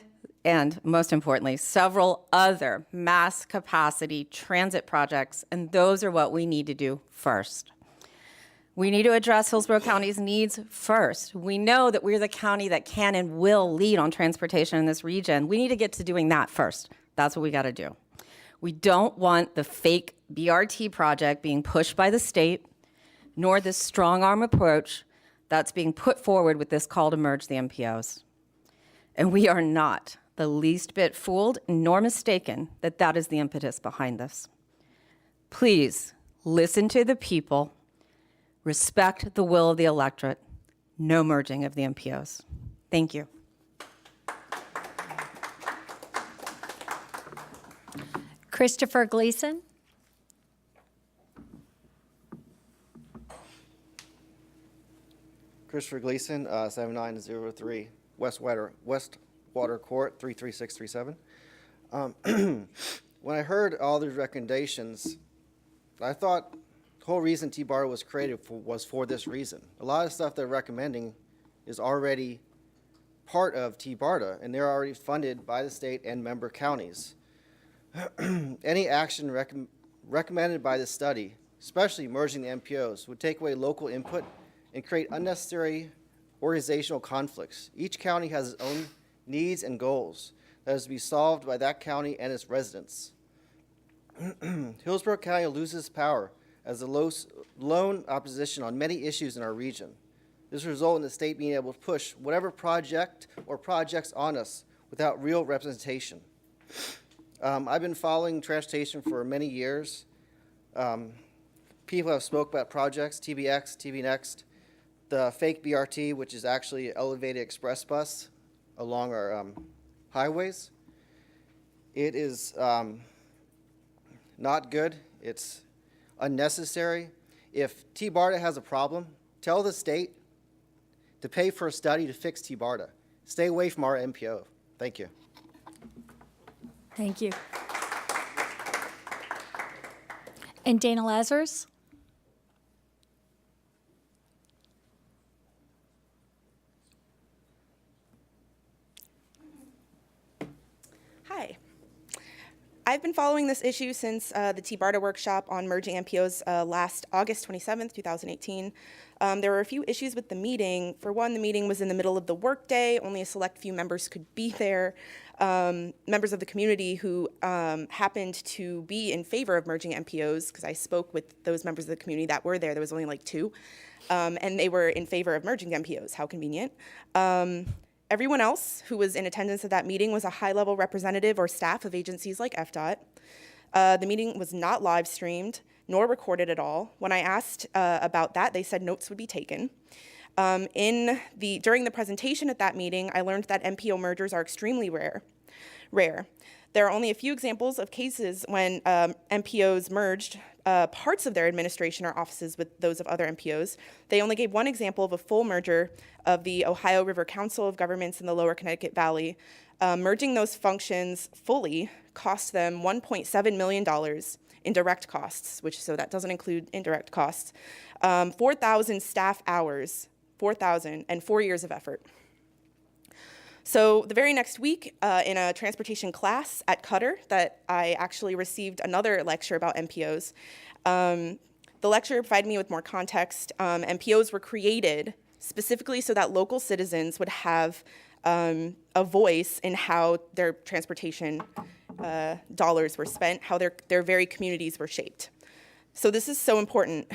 most importantly, several other mass capacity transit projects, and those are what we need to do first. We need to address Hillsborough County's needs first. We know that we're the county that can and will lead on transportation in this region. We need to get to doing that first. That's what we got to do. We don't want the fake BRT project being pushed by the state, nor this strong arm approach that's being put forward with this call to merge the MPOs. And we are not the least bit fooled nor mistaken that that is the impetus behind this. Please listen to the people, respect the will of the electorate, no merging of the MPOs. Thank you. Christopher Gleason. Christopher Gleason, 7903 Westwater Court, 33637. When I heard all these recommendations, I thought the whole reason T-BARTA was created was for this reason. A lot of stuff they're recommending is already part of T-BARTA, and they're already funded by the state and member counties. Any action recommended by this study, especially merging the MPOs, would take away local input and create unnecessary organizational conflicts. Each county has its own needs and goals that is to be solved by that county and its residents. Hillsborough County loses power as the lone opposition on many issues in our region. This will result in the state being able to push whatever project or projects on us without real representation. I've been following transportation for many years. People have spoke about projects, TBX, TB Next, the fake BRT, which is actually an elevated express bus along our highways. It is not good. It's unnecessary. If T-BARTA has a problem, tell the state to pay for a study to fix T-BARTA. Stay away from our MPO. Thank you. Thank you. And Dana Lazarus? Hi. I've been following this issue since the T-BARTA workshop on merging MPOs last August 27th, 2018. There were a few issues with the meeting. For one, the meeting was in the middle of the workday. Only a select few members could be there. Members of the community who happened to be in favor of merging MPOs, because I spoke with those members of the community that were there. There was only like 2. And they were in favor of merging MPOs. How convenient. Everyone else who was in attendance at that meeting was a high-level representative or staff of agencies like FDOT. The meeting was not live streamed nor recorded at all. When I asked about that, they said notes would be taken. During the presentation at that meeting, I learned that MPO mergers are extremely rare. There are only a few examples of cases when MPOs merged parts of their administration or offices with those of other MPOs. They only gave one example of a full merger of the Ohio River Council of Governments in the Lower Connecticut Valley. Merging those functions fully cost them $1.7 million in direct costs, so that doesn't include indirect costs, 4,000 staff hours, 4,000, and 4 years of effort. So the very next week, in a transportation class at Cutter, that I actually received another lecture about MPOs. The lecturer provided me with more context. MPOs were created specifically so that local citizens would have a voice in how their transportation dollars were spent, how their very communities were shaped. So this is so important.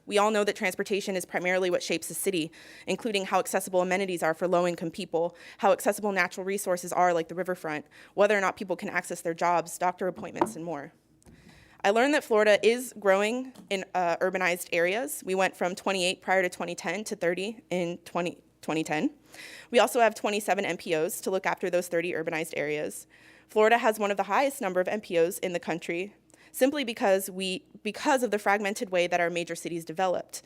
We all know that transportation is primarily what shapes a city, including how accessible amenities are for low-income people, how accessible natural resources are like the riverfront, whether or not people can access their jobs, doctor appointments, and more. I learned that Florida is growing in urbanized areas. We went from 28 prior to 2010 to 30 in 2010. We also have 27 MPOs to look after those 30 urbanized areas. Florida has one of the highest number of MPOs in the country, simply because of the fragmented way that our major cities developed.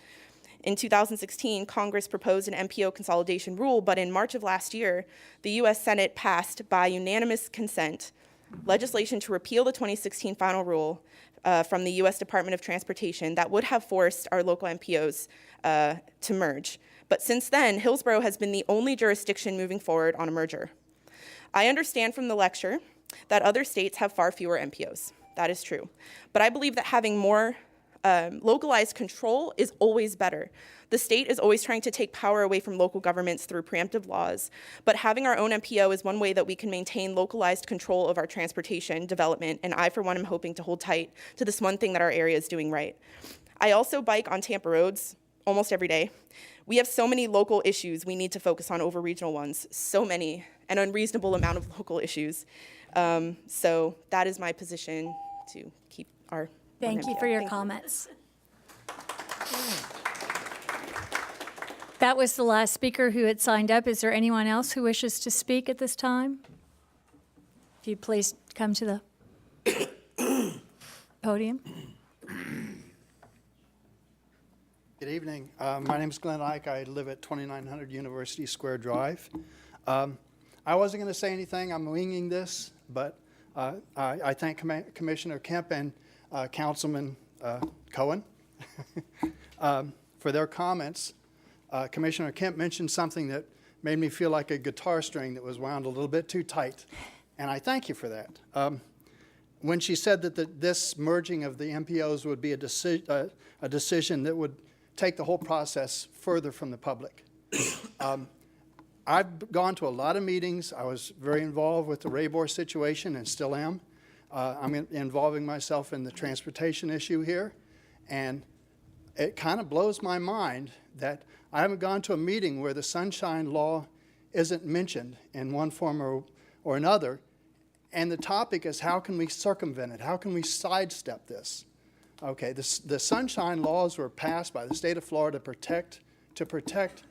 In 2016, Congress proposed an MPO consolidation rule, but in March of last year, the US Senate passed by unanimous consent legislation to repeal the 2016 final rule from the U.S. Department of Transportation that would have forced our local MPOs to merge. But since then, Hillsborough has been the only jurisdiction moving forward on a merger. I understand from the lecture that other states have far fewer MPOs. That is true. But I believe that having more localized control is always better. The state is always trying to take power away from local governments through preemptive laws, but having our own MPO is one way that we can maintain localized control of our transportation development, and I, for one, am hoping to hold tight to this one thing that our area is doing right. I also bike on Tampa roads almost every day. We have so many local issues we need to focus on over regional ones, so many, an unreasonable amount of local issues. So that is my position to keep our Thank you for your comments. That was the last speaker who had signed up. Is there anyone else who wishes to speak at this time? If you please come to the podium. Good evening. My name is Glenn Ike. I live at 2900 University Square Drive. I wasn't going to say anything. I'm winging this, but I thank Commissioner Kemp and Councilman Cohen for their comments. Commissioner Kemp mentioned something that made me feel like a guitar string that was wound a little bit too tight, and I thank you for that. When she said that this merging of the MPOs would be a decision that would take the whole process further from the public. I've gone to a lot of meetings. I was very involved with the Raybor situation and still am. I'm involving myself in the transportation issue here, and it kind of blows my mind that I haven't gone to a meeting where the Sunshine Law isn't mentioned in one form or another, and the topic is how can we circumvent it? How can we sidestep this? Okay, the Sunshine Laws were passed by the state of Florida to protect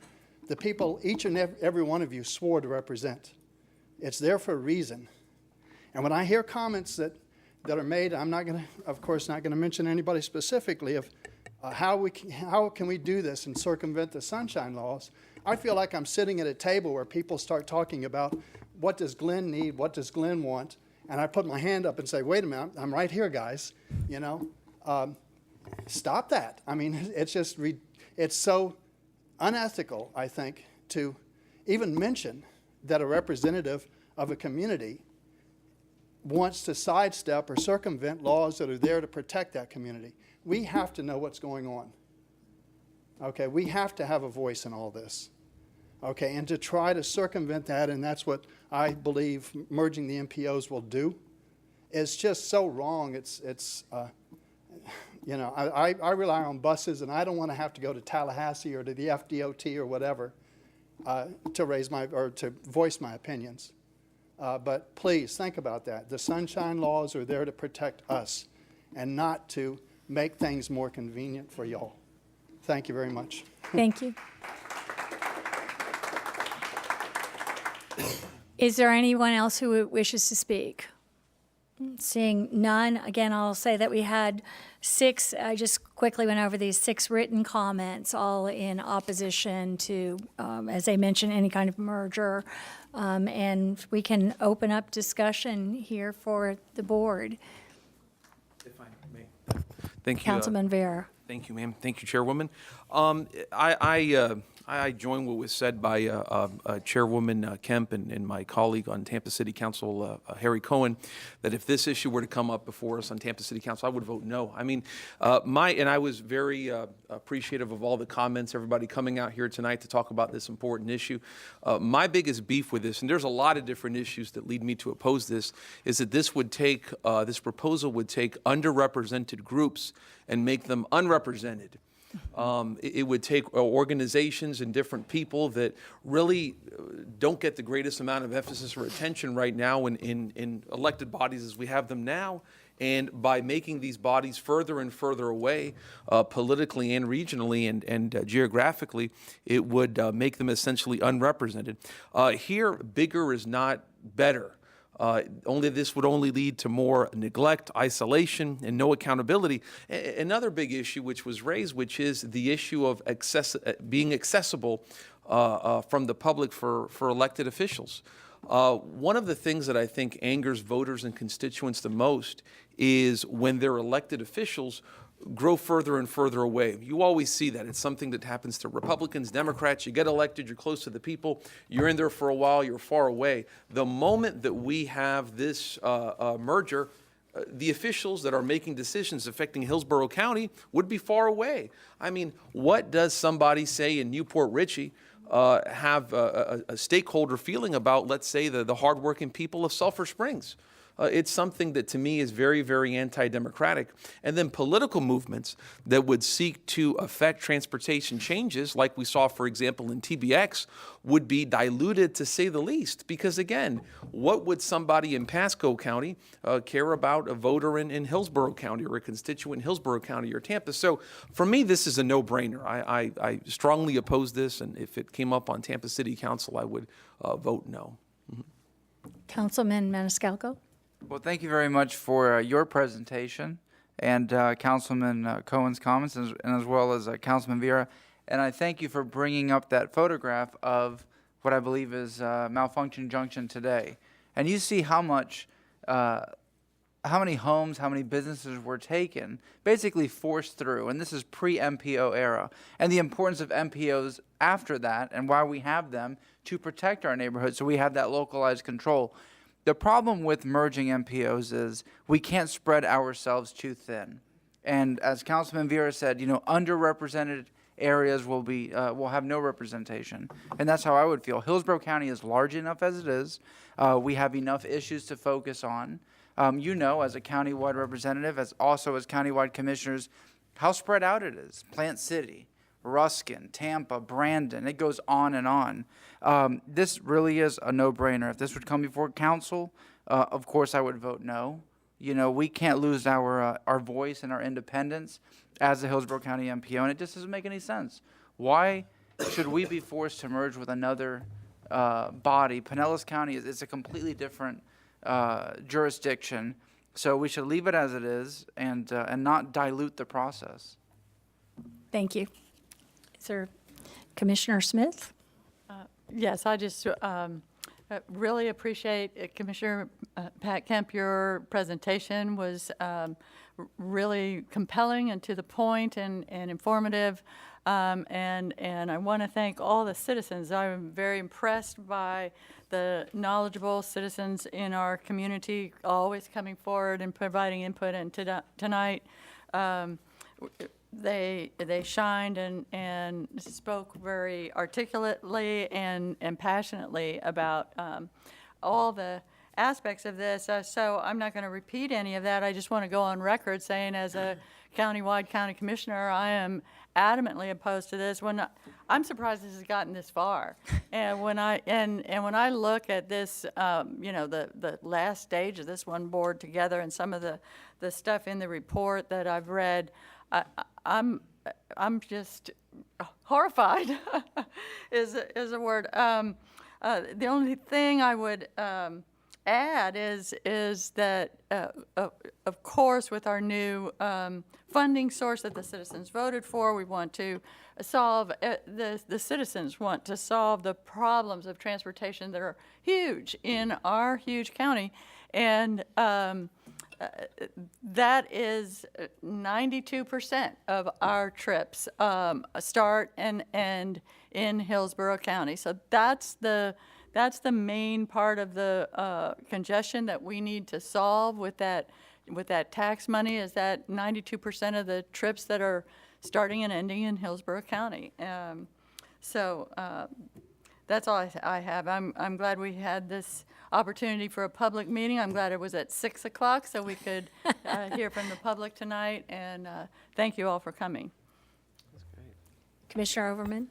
the people each and every one of you swore to represent. It's there for a reason. And when I hear comments that are made, I'm not going to, of course, not going to mention anybody specifically of how can we do this and circumvent the Sunshine Laws. I feel like I'm sitting at a table where people start talking about what does Glenn need, what does Glenn want, and I put my hand up and say, wait a minute, I'm right here, guys. You know, stop that. I mean, it's just it's so unethical, I think, to even mention that a representative of a community wants to sidestep or circumvent laws that are there to protect that community. We have to know what's going on. Okay, we have to have a voice in all this. Okay, and to try to circumvent that, and that's what I believe merging the MPOs will do, is just so wrong. You know, I rely on buses, and I don't want to have to go to Tallahassee or to the FDOT or whatever to voice my opinions. But please think about that. The Sunshine Laws are there to protect us and not to make things more convenient for y'all. Thank you very much. Thank you. Is there anyone else who wishes to speak? Seeing none, again, I'll say that we had 6, I just quickly went over these 6 written comments, all in opposition to, as I mentioned, any kind of merger. And we can open up discussion here for the board. If I may. Thank you. Councilman Vera. Thank you, ma'am. Thank you, Chairwoman. I join what was said by Chairwoman Kemp and my colleague on Tampa City Council, Harry Cohen, that if this issue were to come up before us on Tampa City Council, I would vote no. I mean, and I was very appreciative of all the comments, everybody coming out here tonight to talk about this important issue. My biggest beef with this, and there's a lot of different issues that lead me to oppose this, is that this proposal would take underrepresented groups and make them unrepresented. It would take organizations and different people that really don't get the greatest amount of emphasis or attention right now in elected bodies as we have them now, and by making these bodies further and further away politically and regionally and geographically, it would make them essentially unrepresented. Here, bigger is not better. This would only lead to more neglect, isolation, and no accountability. Another big issue which was raised, which is the issue of being accessible from the public for elected officials. One of the things that I think angers voters and constituents the most is when their elected officials grow further and further away. You always see that. It's something that happens to Republicans, Democrats. You get elected, you're close to the people, you're in there for a while, you're far away. The moment that we have this merger, the officials that are making decisions affecting Hillsborough County would be far away. I mean, what does somebody say in Newport Richey have a stakeholder feeling about, let's say, the hardworking people of Sulphur Springs? It's something that to me is very, very anti-democratic. And then political movements that would seek to affect transportation changes, like we saw, for example, in TBX, would be diluted to say the least. Because again, what would somebody in Pasco County care about a voter in Hillsborough County or a constituent in Hillsborough County or Tampa? So for me, this is a no-brainer. I strongly oppose this, and if it came up on Tampa City Council, I would vote no. Councilman Maniscalco. Well, thank you very much for your presentation and Councilman Cohen's comments, and as well as Councilman Vera. And I thank you for bringing up that photograph of what I believe is Malfunction Junction today. And you see how much, how many homes, how many businesses were taken, basically forced through. And this is pre-MPO era. And the importance of MPOs after that, and why we have them to protect our neighborhoods, so we have that localized control. The problem with merging MPOs is we can't spread ourselves too thin. And as Councilman Vera said, you know, underrepresented areas will have no representation. And that's how I would feel. Hillsborough County is large enough as it is. We have enough issues to focus on. You know, as a countywide representative, as also as countywide commissioners, how spread out it is. Plant City, Ruskin, Tampa, Brandon, it goes on and on. This really is a no-brainer. If this would come before council, of course I would vote no. You know, we can't lose our voice and our independence as the Hillsborough County MPO, and it just doesn't make any sense. Why should we be forced to merge with another body? Pinellas County is a completely different jurisdiction, so we should leave it as it is and not dilute the process. Thank you. Is there Commissioner Smith? Yes, I just really appreciate Commissioner Pat Kemp. Your presentation was really compelling and to the point and informative. And I want to thank all the citizens. I'm very impressed by the knowledgeable citizens in our community, always coming forward and providing input. And tonight, they shined and spoke very articulately and passionately about all the aspects of this. So I'm not going to repeat any of that. I just want to go on record saying, as a countywide county commissioner, I am adamantly opposed to this. I'm surprised this has gotten this far. And when I look at this, you know, the last stage of this one board together and some of the stuff in the report that I've read, I'm just horrified is a word. The only thing I would add is that, of course, with our new funding source that the citizens voted for, we want to solve, the citizens want to solve the problems of transportation that are huge in our huge county. And that is 92% of our trips start and end in Hillsborough County. So that's the main part of the congestion that we need to solve with that tax money, is that 92% of the trips that are starting and ending in Hillsborough County. So that's all I have. I'm glad we had this opportunity for a public meeting. I'm glad it was at 6 o'clock so we could hear from the public tonight, and thank you all for coming. Commissioner Overman?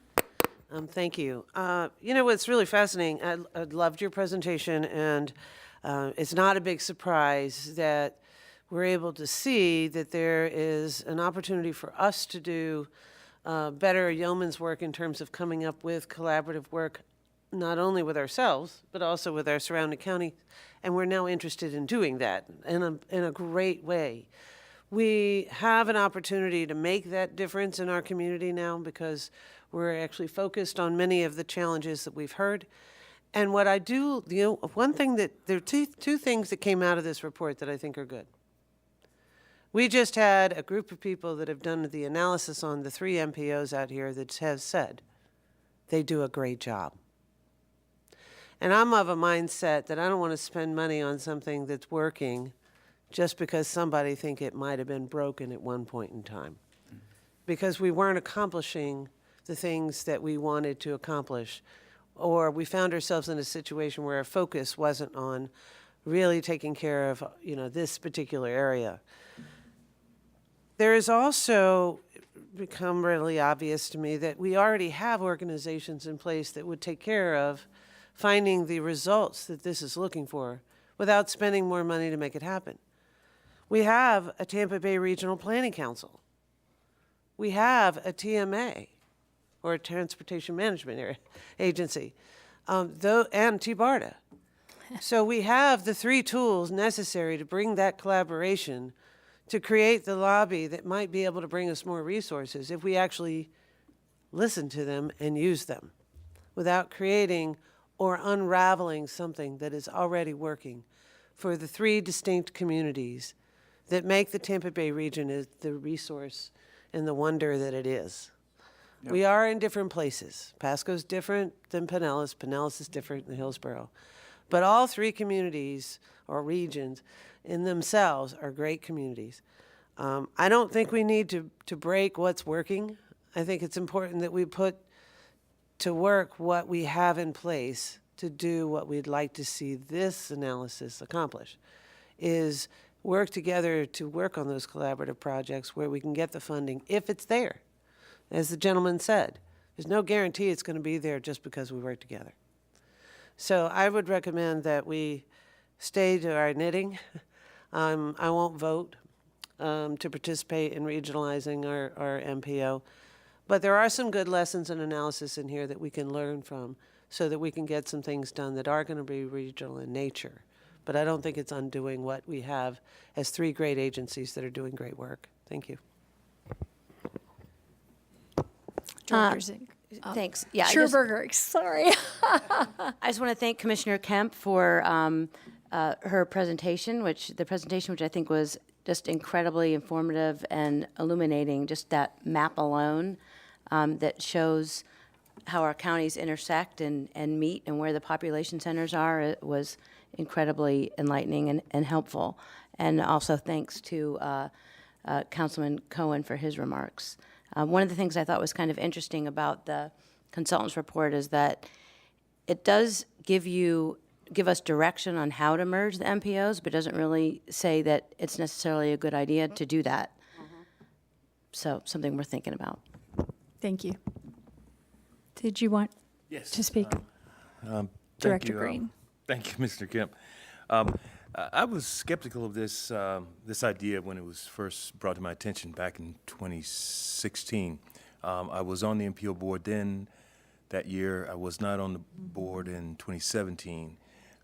Thank you. You know, what's really fascinating, I loved your presentation, and it's not a big surprise that we're able to see that there is an opportunity for us to do better yeoman's work in terms of coming up with collaborative work, not only with ourselves, but also with our surrounding county. And we're now interested in doing that in a great way. We have an opportunity to make that difference in our community now, because we're actually focused on many of the challenges that we've heard. And what I do, one thing there are two things that came out of this report that I think are good. We just had a group of people that have done the analysis on the 3 MPOs out here that have said they do a great job. And I'm of a mindset that I don't want to spend money on something that's working just because somebody think it might have been broken at one point in time. Because we weren't accomplishing the things that we wanted to accomplish, or we found ourselves in a situation where our focus wasn't on really taking care of, this particular area. There is also become really obvious to me that we already have organizations in place that would take care of finding the results that this is looking for without spending more money to make it happen. We have a Tampa Bay Regional Planning Council. We have a TMA, or a Transportation Management Agency, and TBARTA. So we have the 3 tools necessary to bring that collaboration to create the lobby that might be able to bring us more resources if we actually listen to them and use them without creating or unraveling something that is already working for the 3 distinct communities that make the Tampa Bay region the resource and the wonder that it is. Yep. We are in different places. Pasco's different than Pinellas. Pinellas is different than Hillsborough. But all 3 communities or regions in themselves are great communities. I don't think we need to break what's working. I think it's important that we put to work what we have in place to do what we'd like to see this analysis accomplish, is work together to work on those collaborative projects where we can get the funding if it's there. As the gentleman said, there's no guarantee it's going to be there just because we work together. So I would recommend that we stay to our knitting. I won't vote to participate in regionalizing our MPO, but there are some good lessons and analysis in here that we can learn from so that we can get some things done that are going to be regional in nature. But I don't think it's undoing what we have as 3 great agencies that are doing great work. Thank you. Director Zink. Thanks. Yeah, Scherberger, sorry. I just want to thank Commissioner Kemp for her presentation, which I think was just incredibly informative and illuminating. Just that map alone that shows how our counties intersect and meet and where the population centers are. It was incredibly enlightening and helpful. And also thanks to Councilman Cohen for his remarks. One of the things I thought was kind of interesting about the consultant's report is that it does give us direction on how to merge the MPOs, but doesn't really say that it's necessarily a good idea to do that. So something we're thinking about. Thank you. Did you want to speak? Director Green. Thank you, Mr. Kemp. I was skeptical of this idea when it was first brought to my attention back in 2016. I was on the MPO board then that year. I was not on the board in 2017.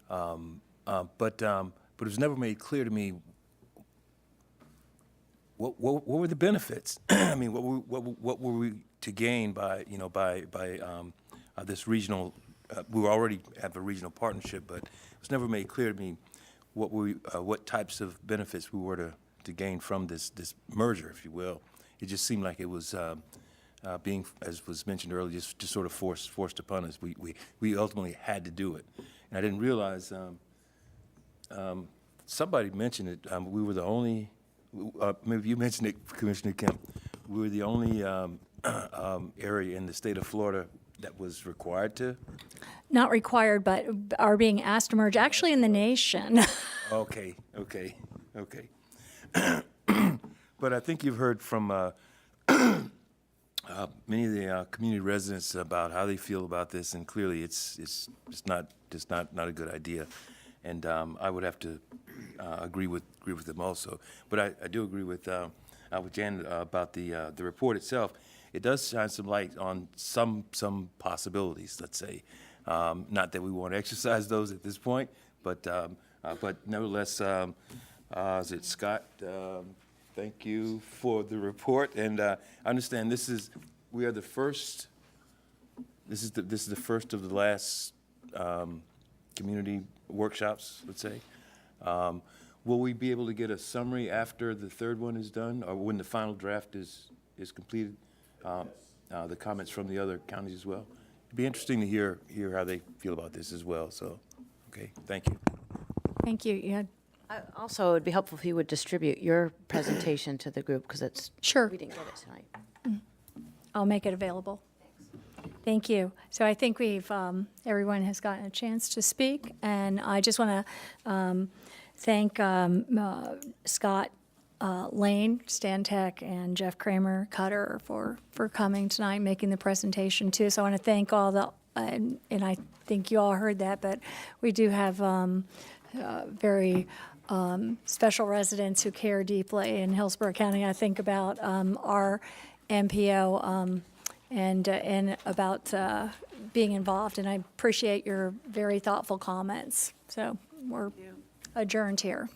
But it was never made clear to me what were the benefits. I mean, what were we to gain by this regional? We already have a regional partnership, but it was never made clear to me what types of benefits we were to gain from this merger, if you will. It just seemed like it was being, as was mentioned earlier, just sort of forced upon us. We ultimately had to do it, and I didn't realize. Somebody mentioned it. We were the only. Maybe you mentioned it, Commissioner Kemp. We were the only area in the state of Florida that was required to? Not required, but are being asked to merge, actually in the nation. Okay. But I think you've heard from many of the community residents about how they feel about this, and clearly it's not a good idea. And I would have to agree with them also. But I do agree with Janet about the report itself. It does shine some light on some possibilities, let's say. Not that we want to exercise those at this point, but nevertheless, is it Scott? Thank you for the report, and I understand we are the first. This is the first of the last community workshops, let's say. Will we be able to get a summary after the third one is done, or when the final draft is completed? The comments from the other counties as well? It'd be interesting to hear how they feel about this as well, so, okay, thank you. Thank you. You had Also, it would be helpful if you would distribute your presentation to the group, because it's, Sure. we didn't get it tonight. I'll make it available. Thank you. So I think everyone has gotten a chance to speak, and I just want to thank Scott Lane, Stantec, and Jeff Kramer Cutter for coming tonight, making the presentation too. So I want to thank all and I think you all heard that, but we do have very special residents who care deeply in Hillsborough County. I think about our MPO and about being involved, and I appreciate your very thoughtful comments. So we're adjourned here.